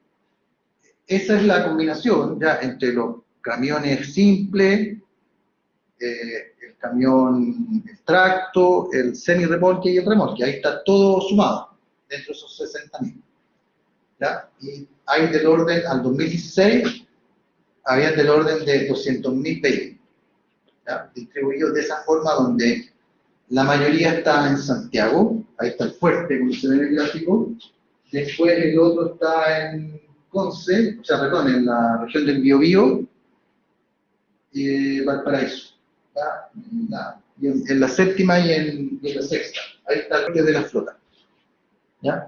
Esa es la combinación ya entre camiones simples, el camión el tracto, el semi-remolque y el remolque. Ahí está todo sumado dentro de esos 60.000. ¿Ya? Y hay del orden, al 2016, había del orden de 200.000 vehículos, ¿ya? Distribuidos de esa forma, donde la mayoría está en Santiago. Ahí está el fuerte, como se ve en el gráfico. Después el otro está en Conce, o sea, perdón, en la región del Biobío, y Valparaíso. ¿Ya? En la séptima y en la sexta. Ahí está el norte de la flota. ¿Ya?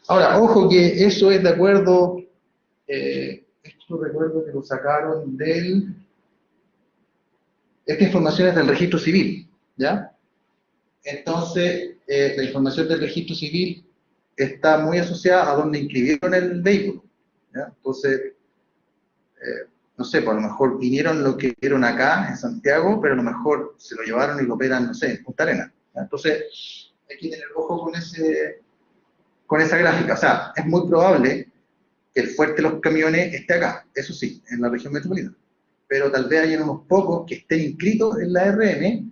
Ahora, ojo que eso es de acuerdo, esto recuerdo que lo sacaron esta información es del registro civil, ¿ya? Entonces, la información del registro civil está muy asociada a donde inscribieron el vehículo, ¿ya? Entonces, no sé, pues a lo mejor vinieron lo que vieron acá en Santiago, pero a lo mejor se lo llevaron y lo operan, no sé, en Punta Arenas, ¿ya? Entonces, hay que tener ojo con esa gráfica. O sea, es muy probable que el fuerte de los camiones esté acá, eso sí, en la región metropolitana. Pero tal vez hayan unos pocos que estén inscritos en la RM,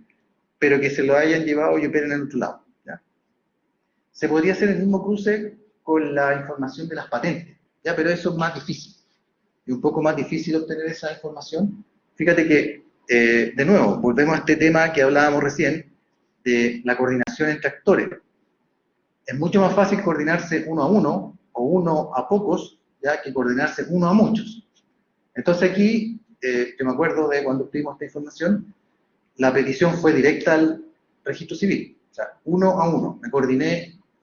pero que se lo hayan llevado y operen en otro lado, ¿ya? Se podría hacer el mismo cruce con la información de las patentes, ¿ya? Pero eso es más difícil. Y un poco más difícil obtener esa información. Fíjate que, de nuevo, volvemos a este tema que hablábamos recién, de la coordinación entre actores. Es mucho más fácil coordinarse uno a uno, o uno a pocos, ya que coordinarse uno a muchos. Entonces aquí, yo me acuerdo de cuando obtuvimos esta información, la petición fue directa al registro civil, o sea, uno a uno.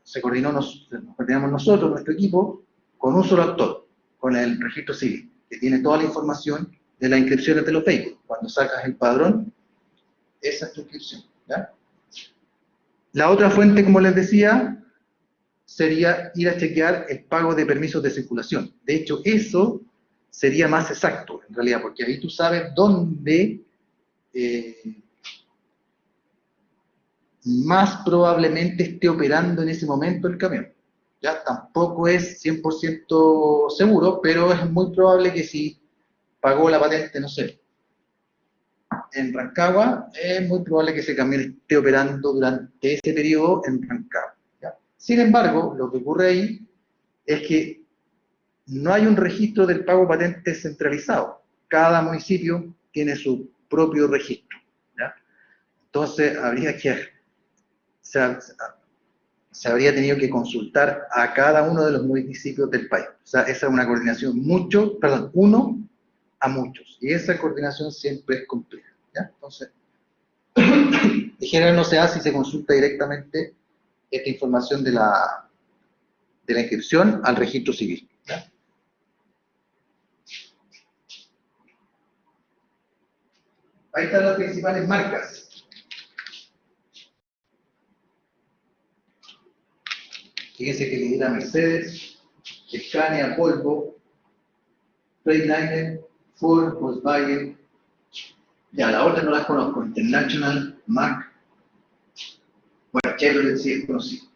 Se coordinó, nos coordinamos nosotros, nuestro equipo, con un solo actor, con el registro civil, que tiene toda la información de las inscripciones de los vehículos. Cuando sacas el padrón, esa es tu inscripción, ¿ya? La otra fuente, como les decía, sería ir a chequear el pago de permisos de circulación. De hecho, eso sería más exacto, en realidad, porque ahí tú sabes dónde más probablemente esté operando en ese momento el camión. Ya tampoco es 100% seguro, pero es muy probable que si pagó la patente, no sé, en Rancagua, es muy probable que ese camión esté operando durante ese periodo en Rancagua, ¿ya? Sin embargo, lo que ocurre ahí es que no hay un registro del pago patente centralizado. Cada municipio tiene su propio registro, ¿ya? Entonces, se habría tenido que consultar a cada uno de los municipios del país. O sea, esa es una coordinación uno a muchos. Y esa coordinación siempre es compleja, ¿ya? Entonces, en general no se hace y se consulta directamente esta información de la inscripción al registro civil, ¿ya? Ahí están las principales marcas. Fíjense que lidera Mercedes, Scania, Volvo, Freightliner, Ford, Volkswagen. Ya, la otra no las conozco. International, Mack. Bueno, Chevrolet sí es conocido.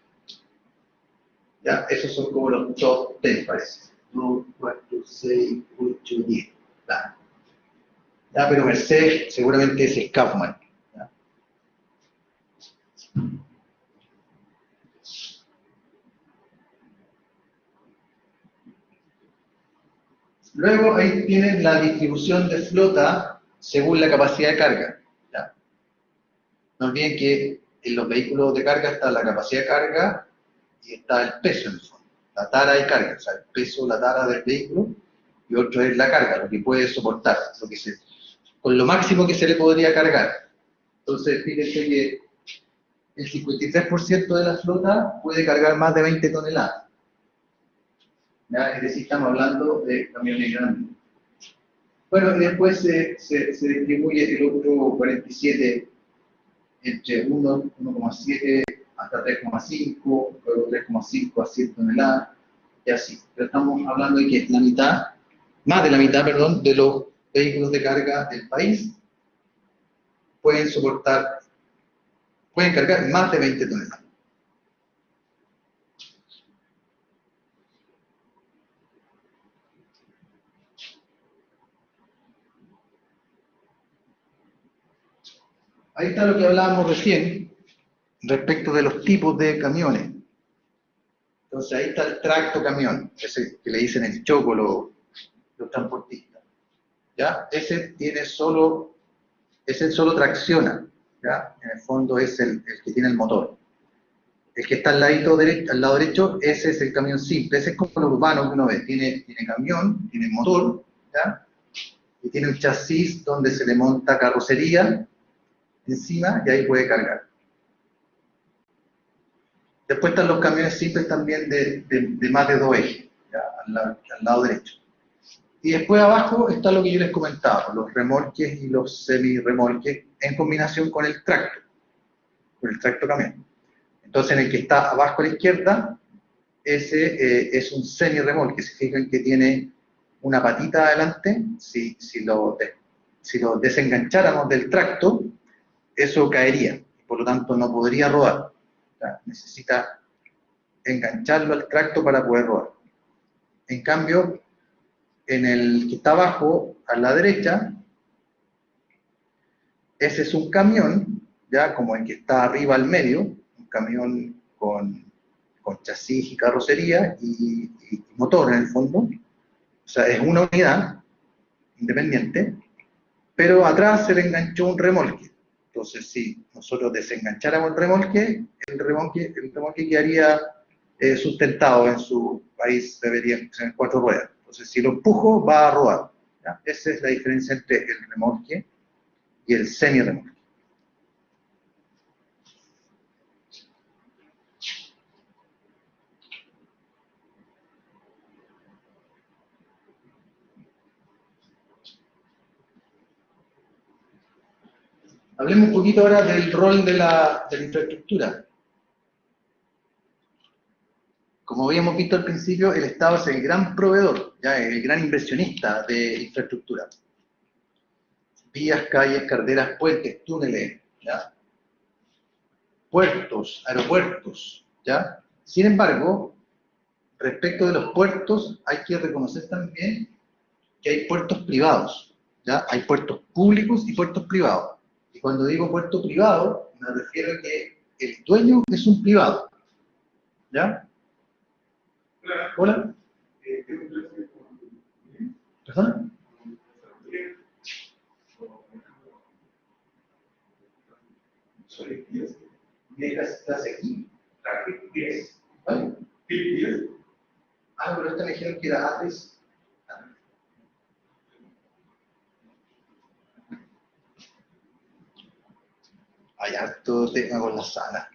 Ya, esos son como los top 10, parece. 1, 4, 6, 8, 10. Ya, pero Mercedes seguramente es el Kaufman. ¿Ya? Luego ahí tienen la distribución de flota según la capacidad de carga. ¿Ya? No olviden que en los vehículos de carga está la capacidad de carga y está el peso en el fondo. La tara de carga, o sea, el peso, la tara del vehículo, y otro es la carga, lo que puede soportar, con lo máximo que se le podría cargar. Entonces, fíjense que el 53% de la flota puede cargar más de 20 toneladas. ¿Ya? Es decir, estamos hablando de camiones grandes. Bueno, y después se distribuye el otro 47 entre 1,7 hasta 3,5, luego 3,5 a 100 toneladas, y así. Pero estamos hablando de que la mitad, más de la mitad, perdón, de los vehículos de carga del país pueden cargar más de 20 toneladas. Ahí está lo que hablábamos recién respecto de los tipos de camiones. Entonces ahí está el tracto camión, ese que le dicen el choco los transportistas. ¿Ya? Ese solo tracciona, ¿ya? En el fondo es el que tiene el motor. El que está al lado derecho, ese es el camión simple, ese es como el urbano que uno ve, tiene camión, tiene motor, ¿ya? Y tiene un chasis donde se le monta carrocería encima y ahí puede cargar. Después están los camiones simples también de más de 2 ejes, ¿ya? Al lado derecho. Y después abajo está lo que yo les comentaba, los remolques y los semi-remolques en combinación con el tracto camión. Entonces en el que está abajo a la izquierda, ese es un semi-remolque. Se fijan que tiene una patita adelante. Si lo desengancháramos del tracto, eso caería. Por lo tanto, no podría rodar. Necesita engancharlo al tracto para poder rodar. En cambio, en el que está abajo, a la derecha, ese es un camión, ya como el que está arriba al medio, un camión con chasis y carrocería y motor en el fondo. O sea, es una unidad independiente, pero atrás se le enganchó un remolque. Entonces, si nosotros desengancháramos el remolque quedaría sustentado en su país, debería ser 4 ruedas. Entonces, si lo empujo, va a rodar. ¿Ya? Esa es la diferencia entre el remolque y el semi-remolque. Hablemos un poquito ahora del rol de la infraestructura. Como habíamos visto al principio, el Estado es el gran proveedor, ¿ya? El gran inversionista de infraestructura. Vías, calles, carreteras, puentes, túneles, ¿ya? Puertos, aeropuertos, ¿ya? Sin embargo, respecto de los puertos, hay que reconocer también que hay puertos privados, ¿ya? Hay puertos públicos y puertos privados. Y cuando digo puerto privado, me refiero a que el dueño es un privado, ¿ya? Hola. ¿Perdona? ¿Estás aquí? ¿Vale? Ah, pero esta me dijeron que era antes. Hay harto tema con la sala.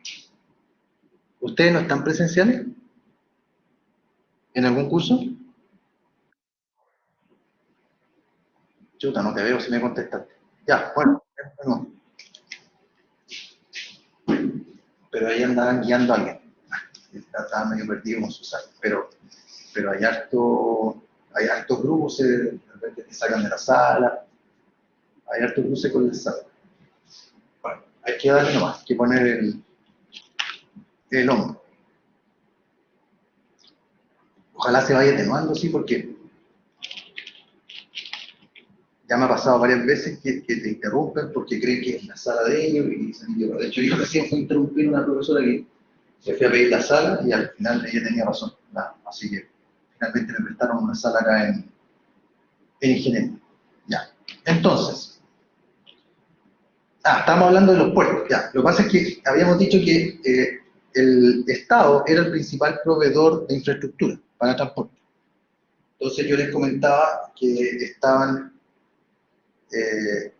¿Ustedes no están presenciales? ¿En algún curso? Chuta, no te veo si me contestaste. Ya, bueno. Pero ahí andaban guiando a alguien. Estaba medio perdido con su sala. Pero hay hartos grupos que te sacan de la sala. Hay hartos cruces con la sala. Bueno, hay que darle nomás, hay que poner el hombro. Ojalá se vaya atenuando, sí, porque ya me ha pasado varias veces que te interrumpen porque creen que es la sala de ellos y dicen, de hecho yo recién fui a interrumpir a una profesora que se fue a pedir la sala y al final ella tenía razón. Así que finalmente me prestaron una sala acá en ingeniería. Ya. Entonces, estamos hablando de los puertos, ya. Lo que pasa es que habíamos dicho que el Estado era el principal proveedor de infraestructura para transporte. Entonces yo les comentaba que estaban en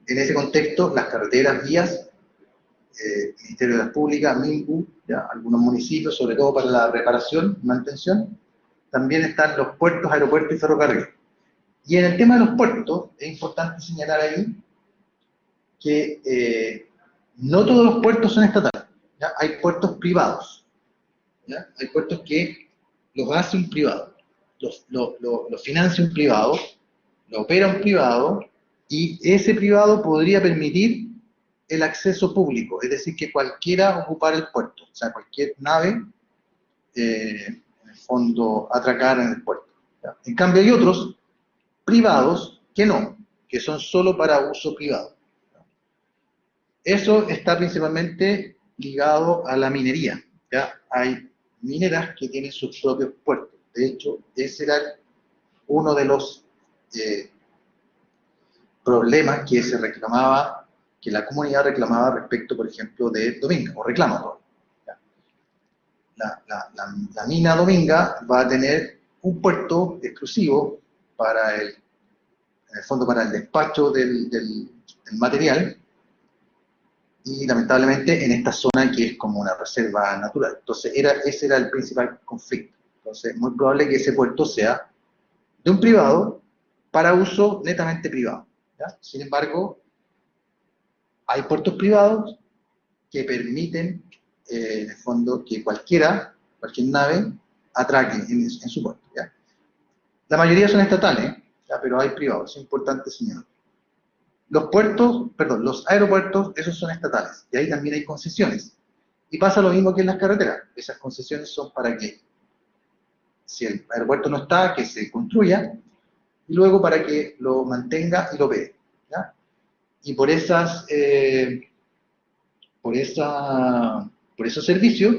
ese contexto las carreteras, vías, Ministerio de las Públicas, MINCU, ¿ya? Algunos municipios, sobre todo para la reparación y mantención. También están los puertos, aeropuertos y ferrocarriles. Y en el tema de los puertos, es importante señalar ahí que no todos los puertos son estatales, ¿ya? Hay puertos privados, ¿ya? Hay puertos que los hace un privado, los financia un privado, lo opera un privado, y ese privado podría permitir el acceso público, es decir, que cualquiera ocupara el puerto, o sea, cualquier nave, en el fondo, atracar en el puerto, ¿ya? En cambio hay otros privados que no, que son solo para uso privado. Eso está principalmente ligado a la minería. ¿Ya? Hay mineras que tienen sus propios puertos. De hecho, ese era uno de los problemas que se reclamaba, que la comunidad reclamaba respecto, por ejemplo, de Dominga, o reclama todo. La mina Dominga va a tener un puerto exclusivo para en el fondo para el despacho del material, y lamentablemente en esta zona que es como una reserva natural. Entonces ese era el principal conflicto. Entonces es muy probable que ese puerto sea de un privado para uso netamente privado. ¿Ya? Sin embargo, hay puertos privados que permiten, en el fondo, que cualquier nave atraque en su puerto. ¿Ya? La mayoría son estatales, ¿ya? Pero hay privados, es importante señalar. Los aeropuertos, esos son estatales, y ahí también hay concesiones. Y pasa lo mismo que en las carreteras. Esas concesiones son para que, si el aeropuerto no está, que se construya, y luego para que lo mantenga y lo opere. ¿Ya? Y por esos servicios,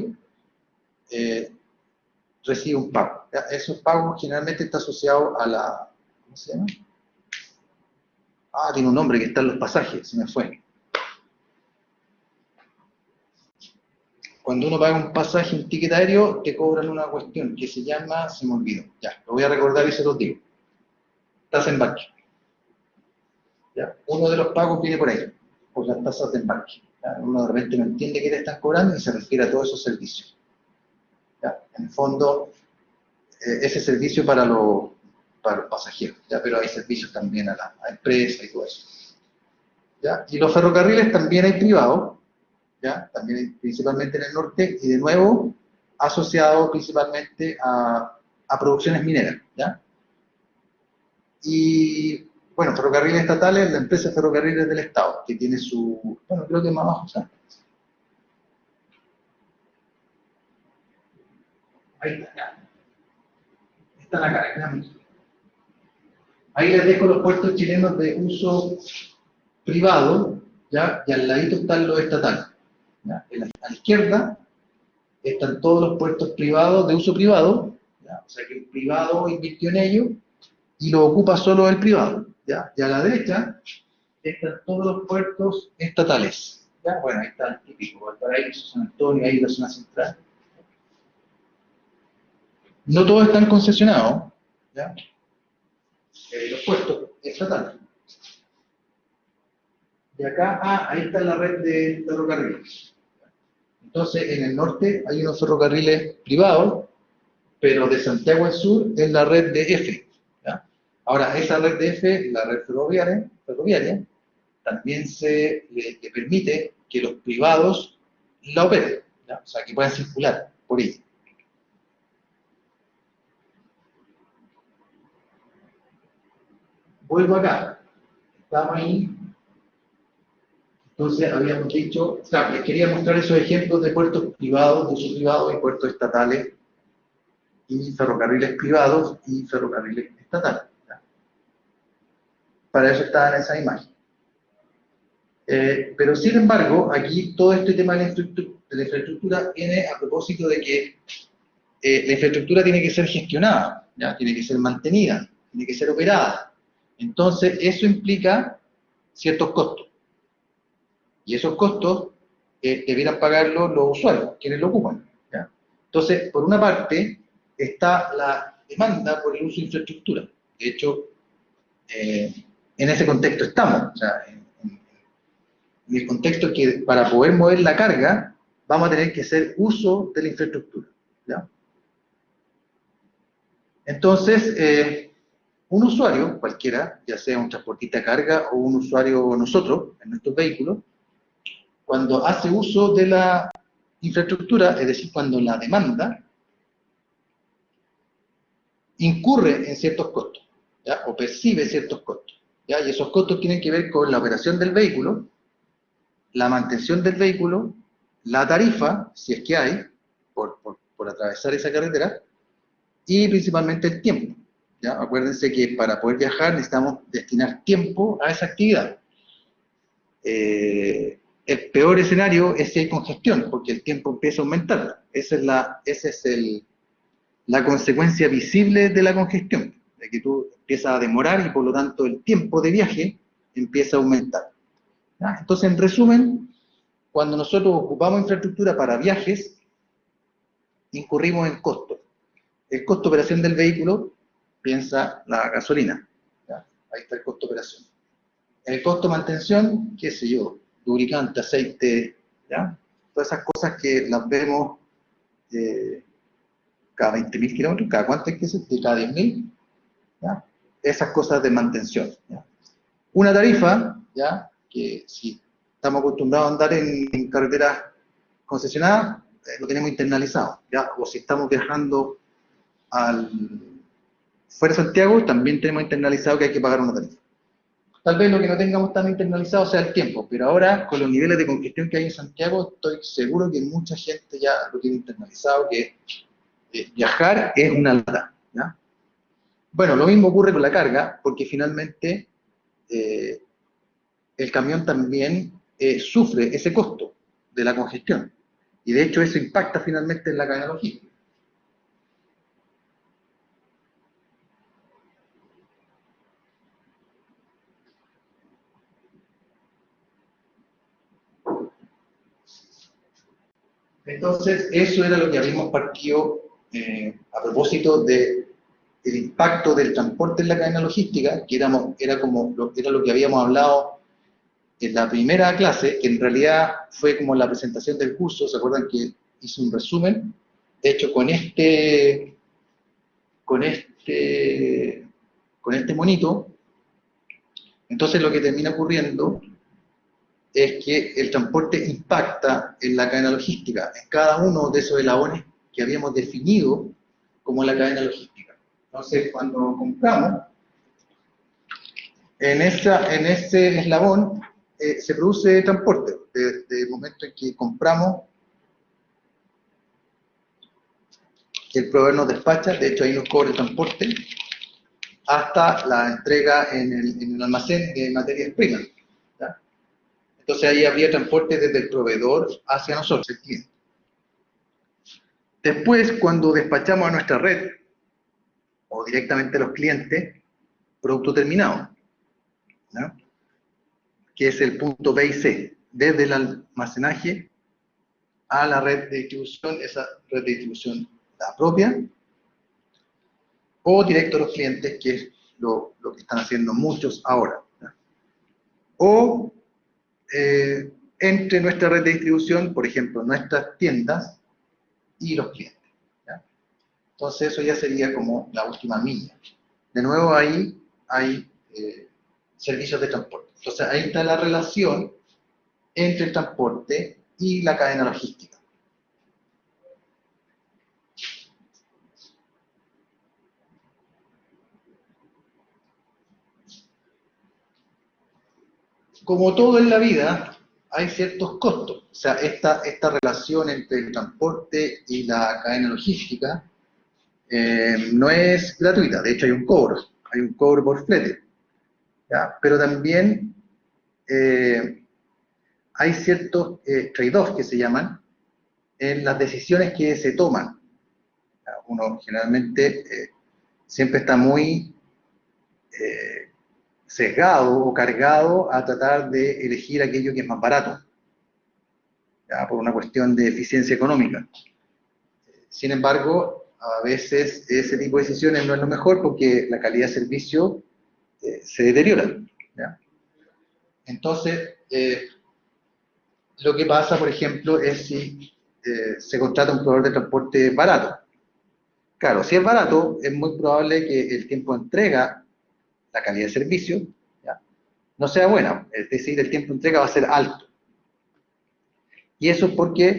recibe un pago. ¿Ya? Esos pagos generalmente está asociado a la, ¿cómo se llama? Tiene un nombre que está en los pasajes, se me fue. Cuando uno paga un pasaje, un ticket aéreo, te cobran una cuestión que se llama, se me olvidó, ya, lo voy a recordar y se los digo. Tasa de embarque. ¿Ya? Uno de los pagos viene por ahí, por las tasas de embarque. ¿Ya? Uno de repente no entiende qué le están cobrando y se refiere a todos esos servicios. ¿Ya? En el fondo, ese servicio para los pasajeros, ¿ya? Pero hay servicios también a la empresa y todo eso. ¿Ya? Y los ferrocarriles también hay privados, ¿ya? También hay, principalmente en el norte, y de nuevo asociado principalmente a producciones mineras. ¿Ya? Y bueno, ferrocarriles estatales, la empresa Ferrocarriles del Estado, que tiene su, bueno, creo que más abajo, ¿sabes? Ahí está, están acá. Ahí les dejo los puertos chilenos de uso privado, ¿ya? Y al ladito están los estatales. ¿Ya? A la izquierda están todos los puertos privados de uso privado, ¿ya? O sea que el privado invirtió en ellos y lo ocupa solo el privado. ¿Ya? Y a la derecha están todos los puertos estatales. ¿Ya? Bueno, ahí está el típico, Valparaíso, San Antonio, ahí la zona central. No todos están concesionados, ¿ya? Los puertos estatales. Y acá, ahí está la red de ferrocarriles. Entonces, en el norte hay unos ferrocarriles privados, pero de Santiago al sur es la red de F. ¿Ya? Ahora, esa red de F, la red ferroviaria también le permite que los privados la operen, ¿ya? O sea, que puedan circular por ella. Vuelvo acá, estamos ahí, entonces habíamos dicho, claro, les quería mostrar esos ejemplos de puertos privados, de uso privado, y puertos estatales, y ferrocarriles privados, y ferrocarriles estatales. ¿Ya? Para eso estaban en esa imagen. Pero sin embargo, aquí todo este tema de la infraestructura viene a propósito de que la infraestructura tiene que ser gestionada, ¿ya? Tiene que ser mantenida, tiene que ser operada. Entonces, eso implica ciertos costos. Y esos costos debieran pagarlos los usuarios, quienes lo ocupan. ¿Ya? Entonces, por una parte, está la demanda por el uso de infraestructura. De hecho, en ese contexto estamos. O sea, en el contexto que para poder mover la carga, vamos a tener que hacer uso de la infraestructura. ¿Ya? Entonces, un usuario, cualquiera, ya sea un transportista de carga o un usuario nosotros, en nuestros vehículos, cuando hace uso de la infraestructura, es decir, cuando la demanda, incurre en ciertos costos, ¿ya? O percibe ciertos costos. ¿Ya? Y esos costos tienen que ver con la operación del vehículo, la mantención del vehículo, la tarifa, si es que hay, por atravesar esa carretera, y principalmente el tiempo. ¿Ya? Acuérdense que para poder viajar necesitamos destinar tiempo a esa actividad. El peor escenario es si hay congestión, porque el tiempo empieza a aumentar. Esa es la consecuencia visible de la congestión, de que tú empiezas a demorar y por lo tanto el tiempo de viaje empieza a aumentar. ¿Ya? Entonces, en resumen, cuando nosotros ocupamos infraestructura para viajes, incurrimos en costos. El costo de operación del vehículo, piensa la gasolina. ¿Ya? Ahí está el costo de operación. El costo de mantención, qué sé yo, lubricante, aceite, ¿ya? Todas esas cosas que las vemos cada 20.000 kilómetros, cada cuánto es que es, cada 10.000, ¿ya? Esas cosas de mantención, ¿ya? Una tarifa, ¿ya? Que si estamos acostumbrados a andar en carreteras concesionadas, lo tenemos internalizado, ¿ya? O si estamos viajando fuera de Santiago, también tenemos internalizado que hay que pagar una tarifa. Tal vez lo que no tengamos tan internalizado sea el tiempo, pero ahora con los niveles de congestión que hay en Santiago, estoy seguro que mucha gente ya lo tiene internalizado, que viajar es una lata, ¿ya? Bueno, lo mismo ocurre con la carga, porque finalmente el camión también sufre ese costo de la congestión, y de hecho eso impacta finalmente en la cadena logística. Entonces, eso era lo que habíamos partido a propósito del impacto del transporte en la cadena logística, que era lo que habíamos hablado en la primera clase, que en realidad fue como la presentación del curso. ¿Se acuerdan que hice un resumen hecho con este monito? Entonces lo que termina ocurriendo es que el transporte impacta en la cadena logística, en cada uno de esos eslabones que habíamos definido como la cadena logística. Entonces, cuando compramos, en ese eslabón se produce transporte, desde el momento en que compramos, el proveedor nos despacha, de hecho ahí nos cobra el transporte, hasta la entrega en el almacén de materias primas, ¿ya? Entonces ahí habría transporte desde el proveedor hacia nosotros, el cliente. Después, cuando despachamos a nuestra red, o directamente a los clientes, producto terminado, ¿no? Que es el punto B y C, desde el almacenaje a la red de distribución, esa red de distribución la propia, o directo a los clientes, que es lo que están haciendo muchos ahora, ¿no? O entre nuestra red de distribución, por ejemplo, nuestras tiendas y los clientes, ¿ya? Entonces eso ya sería como la última milla. De nuevo ahí hay servicios de transporte. Entonces ahí está la relación entre el transporte y la cadena logística. Como todo en la vida, hay ciertos costos. O sea, esta relación entre el transporte y la cadena logística no es gratuita. De hecho, hay un cobro por flete, ¿ya? Pero también hay ciertos trade-offs que se llaman en las decisiones que se toman. Uno generalmente siempre está muy sesgado o cargado a tratar de elegir aquello que es más barato, ¿ya? Por una cuestión de eficiencia económica. Sin embargo, a veces ese tipo de decisiones no es lo mejor porque la calidad de servicio se deteriora, ¿ya? Entonces, lo que pasa, por ejemplo, es si se contrata un proveedor de transporte barato. Claro, si es barato, es muy probable que el tiempo de entrega, la calidad de servicio, ¿ya?, no sea buena, es decir, el tiempo de entrega va a ser alto. Y eso es porque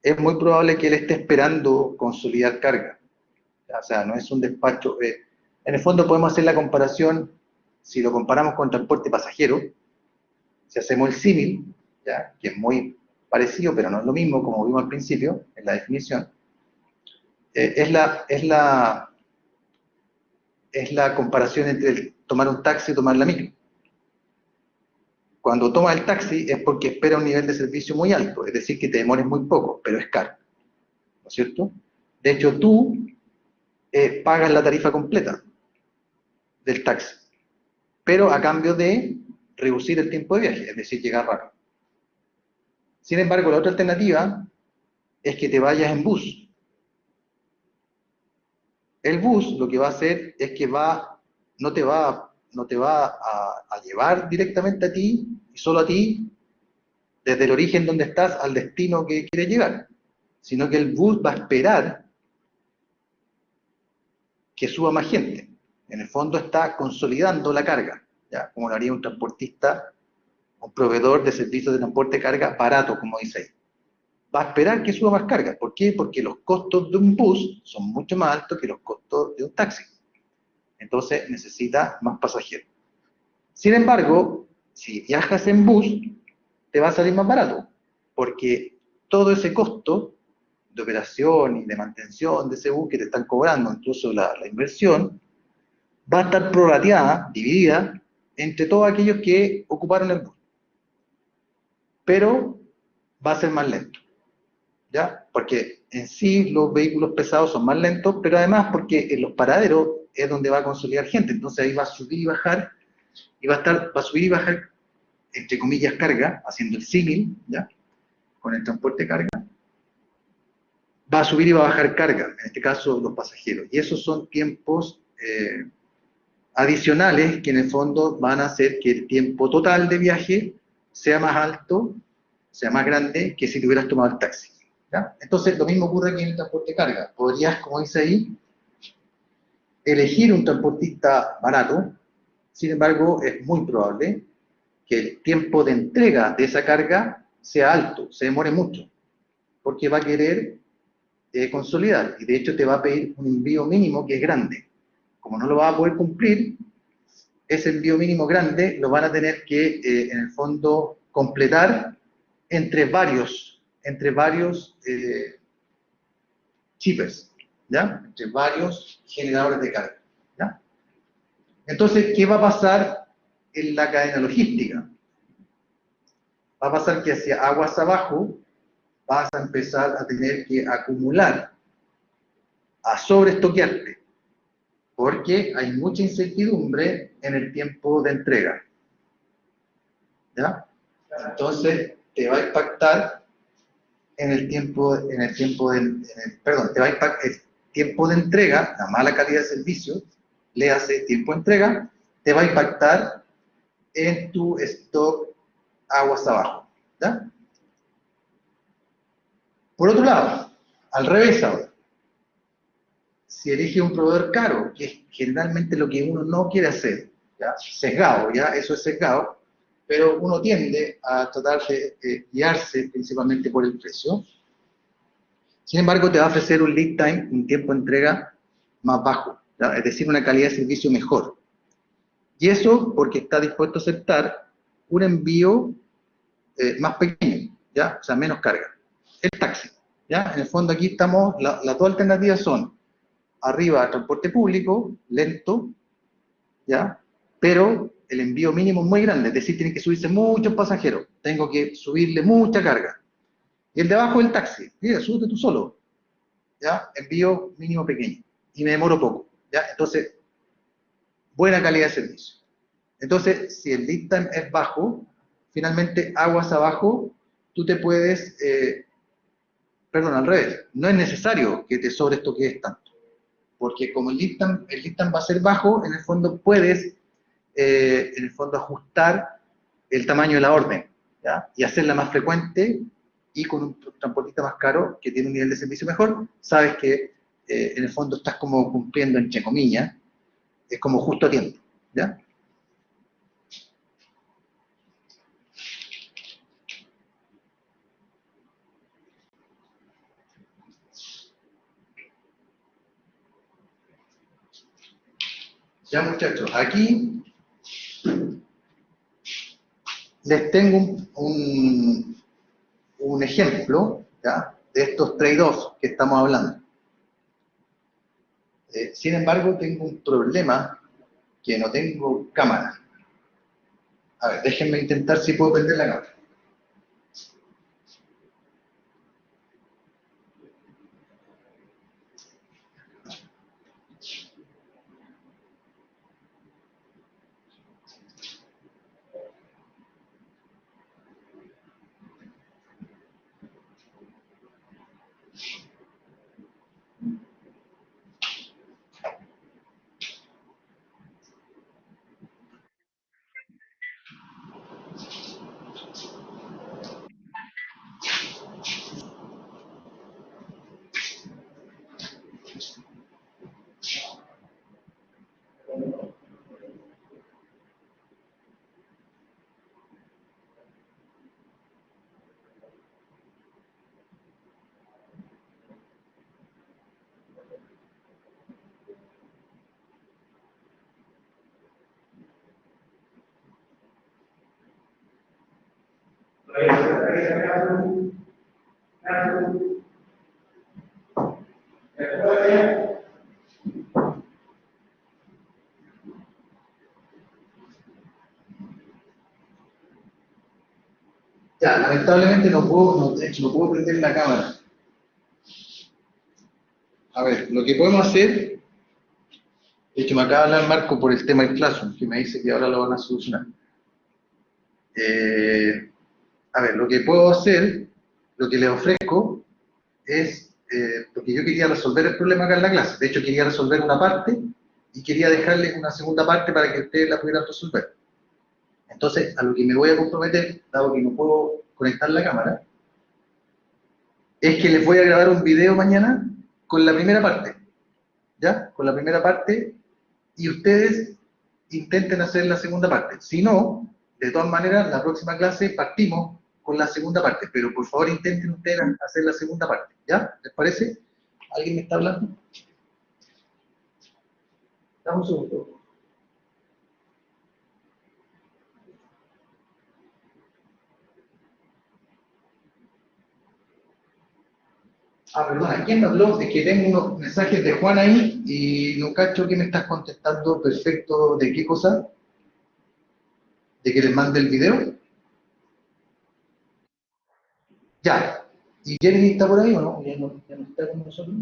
es muy probable que él esté esperando consolidar carga. O sea, no es un despacho. En el fondo podemos hacer la comparación, si lo comparamos con transporte pasajero, si hacemos el símil, ¿ya?, que es muy parecido, pero no es lo mismo, como vimos al principio, en la definición, es la comparación entre tomar un taxi y tomar la micro. Cuando tomas el taxi es porque espera un nivel de servicio muy alto, es decir, que te demores muy poco, pero es caro, ¿no es cierto? De hecho, tú pagas la tarifa completa del taxi, pero a cambio de reducir el tiempo de viaje, es decir, llegar rápido. Sin embargo, la otra alternativa es que te vayas en bus. El bus lo que va a hacer es que no te va a llevar directamente a ti y solo a ti desde el origen donde estás al destino que quieres llegar, sino que el bus va a esperar que suba más gente. En el fondo está consolidando la carga, ¿ya? Como lo haría un transportista, un proveedor de servicios de transporte de carga barato, como dice ahí. Va a esperar que suba más carga. ¿Por qué? Porque los costos de un bus son mucho más altos que los costos de un taxi. Entonces necesita más pasajeros. Sin embargo, si viajas en bus, te va a salir más barato, porque todo ese costo de operación y de mantención de ese bus que te están cobrando, incluso la inversión, va a estar prorrateada, dividida, entre todos aquellos que ocuparon el bus. Pero va a ser más lento, ¿ya? Porque en sí los vehículos pesados son más lentos, pero además porque en los paraderos es donde va a consolidar gente, entonces ahí va a subir y bajar, y va a subir y bajar, entre comillas, carga, haciendo el símil, ¿ya? Con el transporte de carga, va a subir y va a bajar carga, en este caso los pasajeros, y esos son tiempos adicionales que en el fondo van a hacer que el tiempo total de viaje sea más alto, sea más grande que si te hubieras tomado el taxi, ¿ya? Entonces lo mismo ocurre aquí en el transporte de carga, podrías, como dice ahí, elegir un transportista barato, sin embargo es muy probable que el tiempo de entrega de esa carga sea alto, se demore mucho, porque va a querer consolidar, y de hecho te va a pedir un envío mínimo que es grande. Como no lo va a poder cumplir, ese envío mínimo grande lo van a tener que, en el fondo, completar entre varios shippers, ¿ya? Entre varios generadores de carga, ¿ya? Entonces, ¿qué va a pasar en la cadena logística? Va a pasar que hacia aguas abajo vas a empezar a tener que acumular, a sobreestoquearte, porque hay mucha incertidumbre en el tiempo de entrega, ¿ya? Entonces, te va a impactar te va a impactar el tiempo de entrega, la mala calidad de servicio, le hace tiempo de entrega, te va a impactar en tu stock aguas abajo, ¿ya? Por otro lado, al revés ahora, si eliges un proveedor caro, que es generalmente lo que uno no quiere hacer, ¿ya? Sesgado, ¿ya? Eso es sesgado, pero uno tiende a tratar de guiarse principalmente por el precio. Sin embargo, te va a ofrecer un lead time, un tiempo de entrega más bajo, ¿ya? Es decir, una calidad de servicio mejor. Y eso porque está dispuesto a aceptar un envío más pequeño, ¿ya? O sea, menos carga. El taxi, ¿ya? En el fondo aquí estamos, las dos alternativas son arriba transporte público, lento, ¿ya? Pero el envío mínimo es muy grande, es decir, tienen que subirse muchos pasajeros, tengo que subirle mucha carga. Y el de abajo el taxi, mira, súbete tú solo, ¿ya? Envío mínimo pequeño y me demoro poco, ¿ya? Entonces, buena calidad de servicio. Entonces, si el lead time es bajo, finalmente aguas abajo, tú te puedes, perdón, al revés, no es necesario que te sobreestoques tanto, porque como el lead time va a ser bajo, en el fondo puedes, en el fondo ajustar el tamaño de la orden, ¿ya? Y hacerla más frecuente, y con un transportista más caro que tiene un nivel de servicio mejor, sabes que en el fondo estás como cumpliendo, entre comillas, es como justo a tiempo, ¿ya? Ya, muchachos, aquí les tengo un ejemplo, ¿ya? De estos trade-offs que estamos hablando. Sin embargo, tengo un problema, que no tengo cámara. A ver, déjenme intentar si puedo prender la cámara. Ya, lamentablemente no puedo, de hecho, no puedo prender la cámara. A ver, lo que podemos hacer, de hecho me acaba de hablar Marco por el tema del Classroom, que me dice que ahora lo van a solucionar. A ver, lo que puedo hacer, lo que les ofrezco es, porque yo quería resolver el problema acá en la clase, de hecho quería resolver una parte y quería dejarles una segunda parte para que ustedes la pudieran resolver. Entonces, a lo que me voy a comprometer, dado que no puedo conectar la cámara, es que les voy a grabar un video mañana con la primera parte, ¿ya? Con la primera parte, y ustedes intenten hacer la segunda parte. Si no, de todas maneras, la próxima clase partimos con la segunda parte, pero por favor intenten ustedes hacer la segunda parte, ¿ya? ¿Les parece? ¿Alguien me está hablando? Dame un segundo. Ah, perdona, ¿quién me habló? Es que tengo unos mensajes de Juan ahí y no cacho que me estás contestando perfecto de qué cosa, de que les mande el video. Ya. ¿Y Jeremy está por ahí o no? Ya no está con nosotros.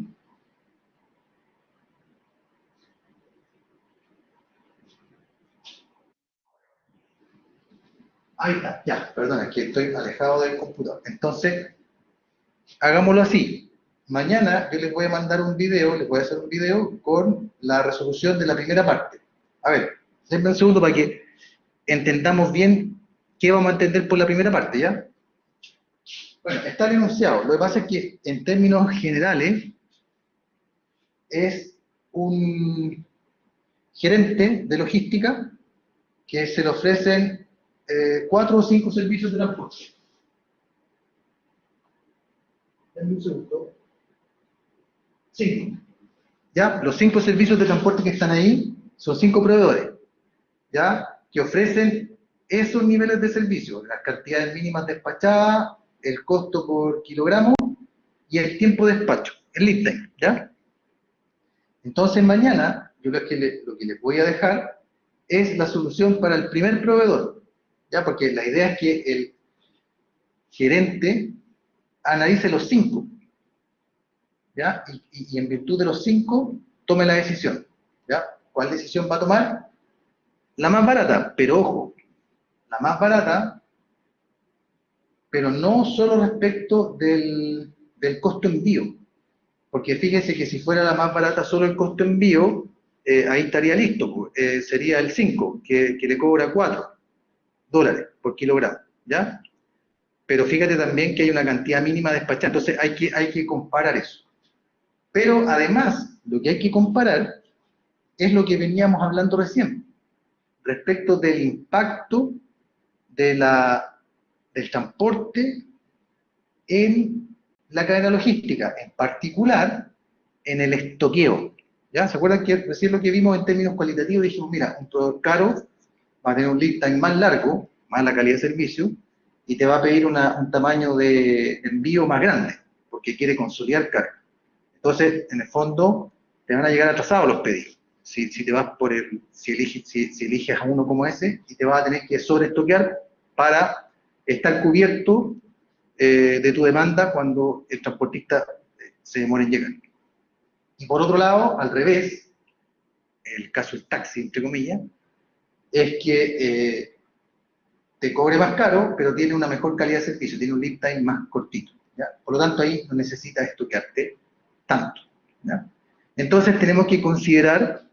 Ahí está, ya, perdona, es que estoy alejado del computador. Entonces, hagámoslo así. Mañana yo les voy a mandar un video, les voy a hacer un video con la resolución de la primera parte. A ver, denme un segundo para que entendamos bien qué vamos a entender por la primera parte, ¿ya? Bueno, está el enunciado. Lo que pasa es que en términos generales es un gerente de logística que se le ofrecen 4 o 5 servicios de transporte. Denme un segundo. 5. ¿Ya? Los 5 servicios de transporte que están ahí son 5 proveedores, ¿ya? Que ofrecen esos niveles de servicio, las cantidades mínimas despachadas, el costo por kilogramo y el tiempo de despacho, el lead time, ¿ya? Entonces mañana, yo lo que les voy a dejar es la solución para el primer proveedor, ¿ya? Porque la idea es que el gerente analice los 5, ¿ya? Y en virtud de los 5, tome la decisión, ¿ya? ¿Cuál decisión va a tomar? La más barata, pero ojo, la más barata, pero no solo respecto del costo envío, porque fíjense que si fuera la más barata solo el costo envío, ahí estaría listo, sería el 5, que le cobra $4 por kilogramo, ¿ya? Pero fíjate también que hay una cantidad mínima despachada, entonces hay que comparar eso. Pero además, lo que hay que comparar es lo que veníamos hablando recién, respecto del impacto del transporte en la cadena logística, en particular en el estoqueo. ¿Ya? ¿Se acuerdan que recién lo que vimos en términos cualitativos? Dijimos, mira, un proveedor caro va a tener un lead time más largo, más la calidad de servicio, y te va a pedir un tamaño de envío más grande, porque quiere consolidar carga. Entonces, en el fondo, te van a llegar atrasados los pedidos. si te vas por si eliges a uno como ese, y te vas a tener que sobreestoquear para estar cubierto de tu demanda cuando el transportista se demora en llegar. Y por otro lado, al revés, el caso del taxi, entre comillas, es que te cobre más caro, pero tiene una mejor calidad de servicio, tiene un lead time más cortito. ¿Ya? Por lo tanto, ahí no necesitas estoquearte tanto. ¿Ya? Entonces, tenemos que considerar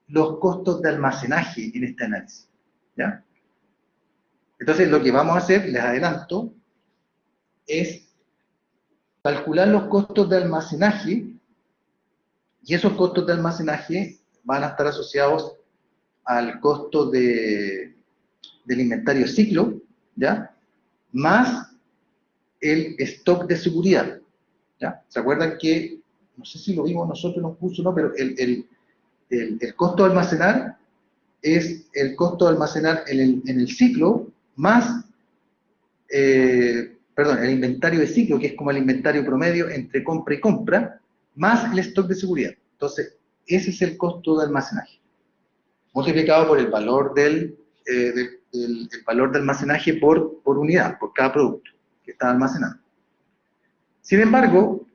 los costos de almacenaje en este análisis. ¿Ya? Entonces, lo que vamos a hacer, les adelanto, es calcular los costos de almacenaje, y esos costos de almacenaje van a estar asociados al costo del inventario ciclo, ¿ya? Más el stock de seguridad. ¿Ya? ¿Se acuerdan que, no sé si lo vimos nosotros en un curso o no, pero el costo de almacenar es el costo de almacenar en el ciclo más, perdón, el inventario de ciclo, que es como el inventario promedio entre compra y compra, más el stock de seguridad. Entonces, ese es el costo de almacenaje, multiplicado por el valor el valor de almacenaje por unidad, por cada producto que está almacenado. Sin embargo,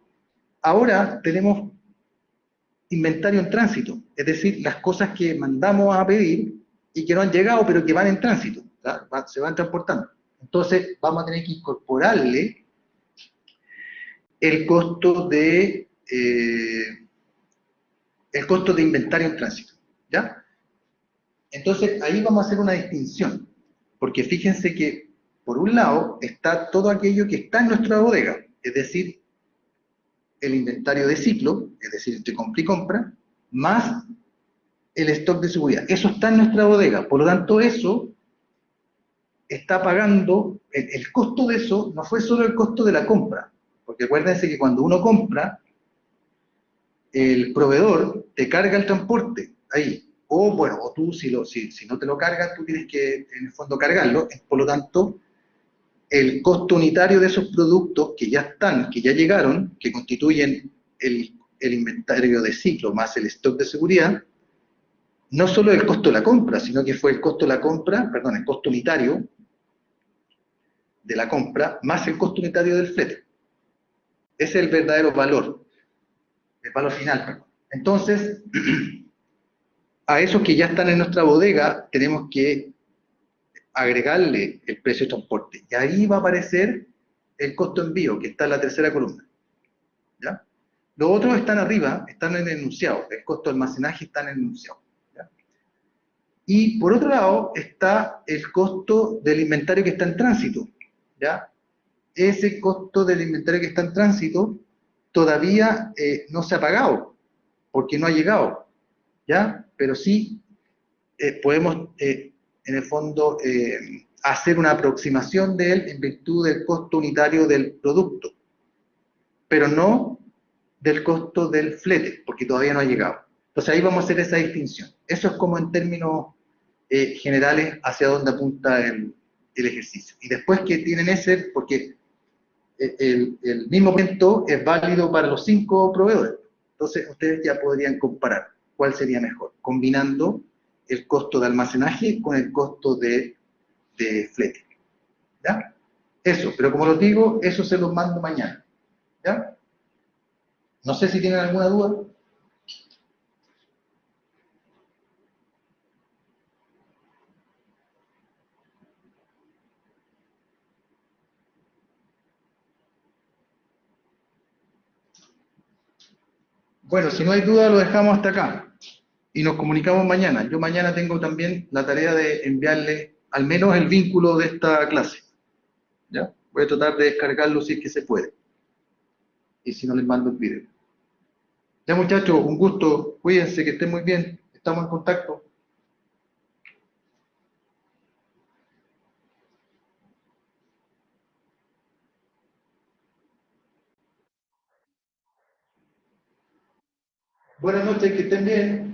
ahora tenemos inventario en tránsito, es decir, las cosas que mandamos a pedir y que no han llegado, pero que van en tránsito, se van transportando. Entonces, vamos a tener que incorporarle el costo el costo de inventario en tránsito, ¿ya? Entonces, ahí vamos a hacer una distinción, porque fíjense que, por un lado, está todo aquello que está en nuestra bodega, es decir, el inventario de ciclo, es decir, entre compra y compra, más el stock de seguridad. Eso está en nuestra bodega, por lo tanto, eso está pagando, el costo de eso no fue solo el costo de la compra, porque acuérdense que cuando uno compra, el proveedor te carga el transporte ahí. O bueno, o tú si no te lo cargas, tú tienes que en el fondo cargarlo. Por lo tanto, el costo unitario de esos productos que ya están, que ya llegaron, que constituyen el inventario de ciclo más el stock de seguridad, no solo el costo de la compra, sino que fue el costo de la compra, perdón, el costo unitario de la compra más el costo unitario del flete. Ese es el verdadero valor, el valor final, perdón. Entonces, a esos que ya están en nuestra bodega, tenemos que agregarle el precio de transporte. Y ahí va a aparecer el costo de envío, que está en la tercera columna. ¿Ya? Los otros están arriba, están en el enunciado. El costo de almacenaje está en el enunciado. ¿Ya? Y por otro lado está el costo del inventario que está en tránsito. ¿Ya? Ese costo del inventario que está en tránsito todavía no se ha pagado, porque no ha llegado. ¿Ya? Pero sí podemos, en el fondo, hacer una aproximación de él en virtud del costo unitario del producto, pero no del costo del flete, porque todavía no ha llegado. Entonces ahí vamos a hacer esa distinción. Eso es como en términos generales hacia dónde apunta el ejercicio. Y después que tienen ese, porque el mismo momento es válido para los 5 proveedores. Entonces ustedes ya podrían comparar cuál sería mejor, combinando el costo de almacenaje con el costo de flete. ¿Ya? Eso, pero como les digo, eso se los mando mañana. ¿Ya? No sé si tienen alguna duda. Bueno, si no hay duda, lo dejamos hasta acá. Y nos comunicamos mañana. Yo mañana tengo también la tarea de enviarle al menos el vínculo de esta clase. ¿Ya? Voy a tratar de descargarlo si es que se puede. Y si no, les mando el video. Ya muchachos, un gusto. Cuídense, que estén muy bien. Estamos en contacto. Buenas noches, que estén bien.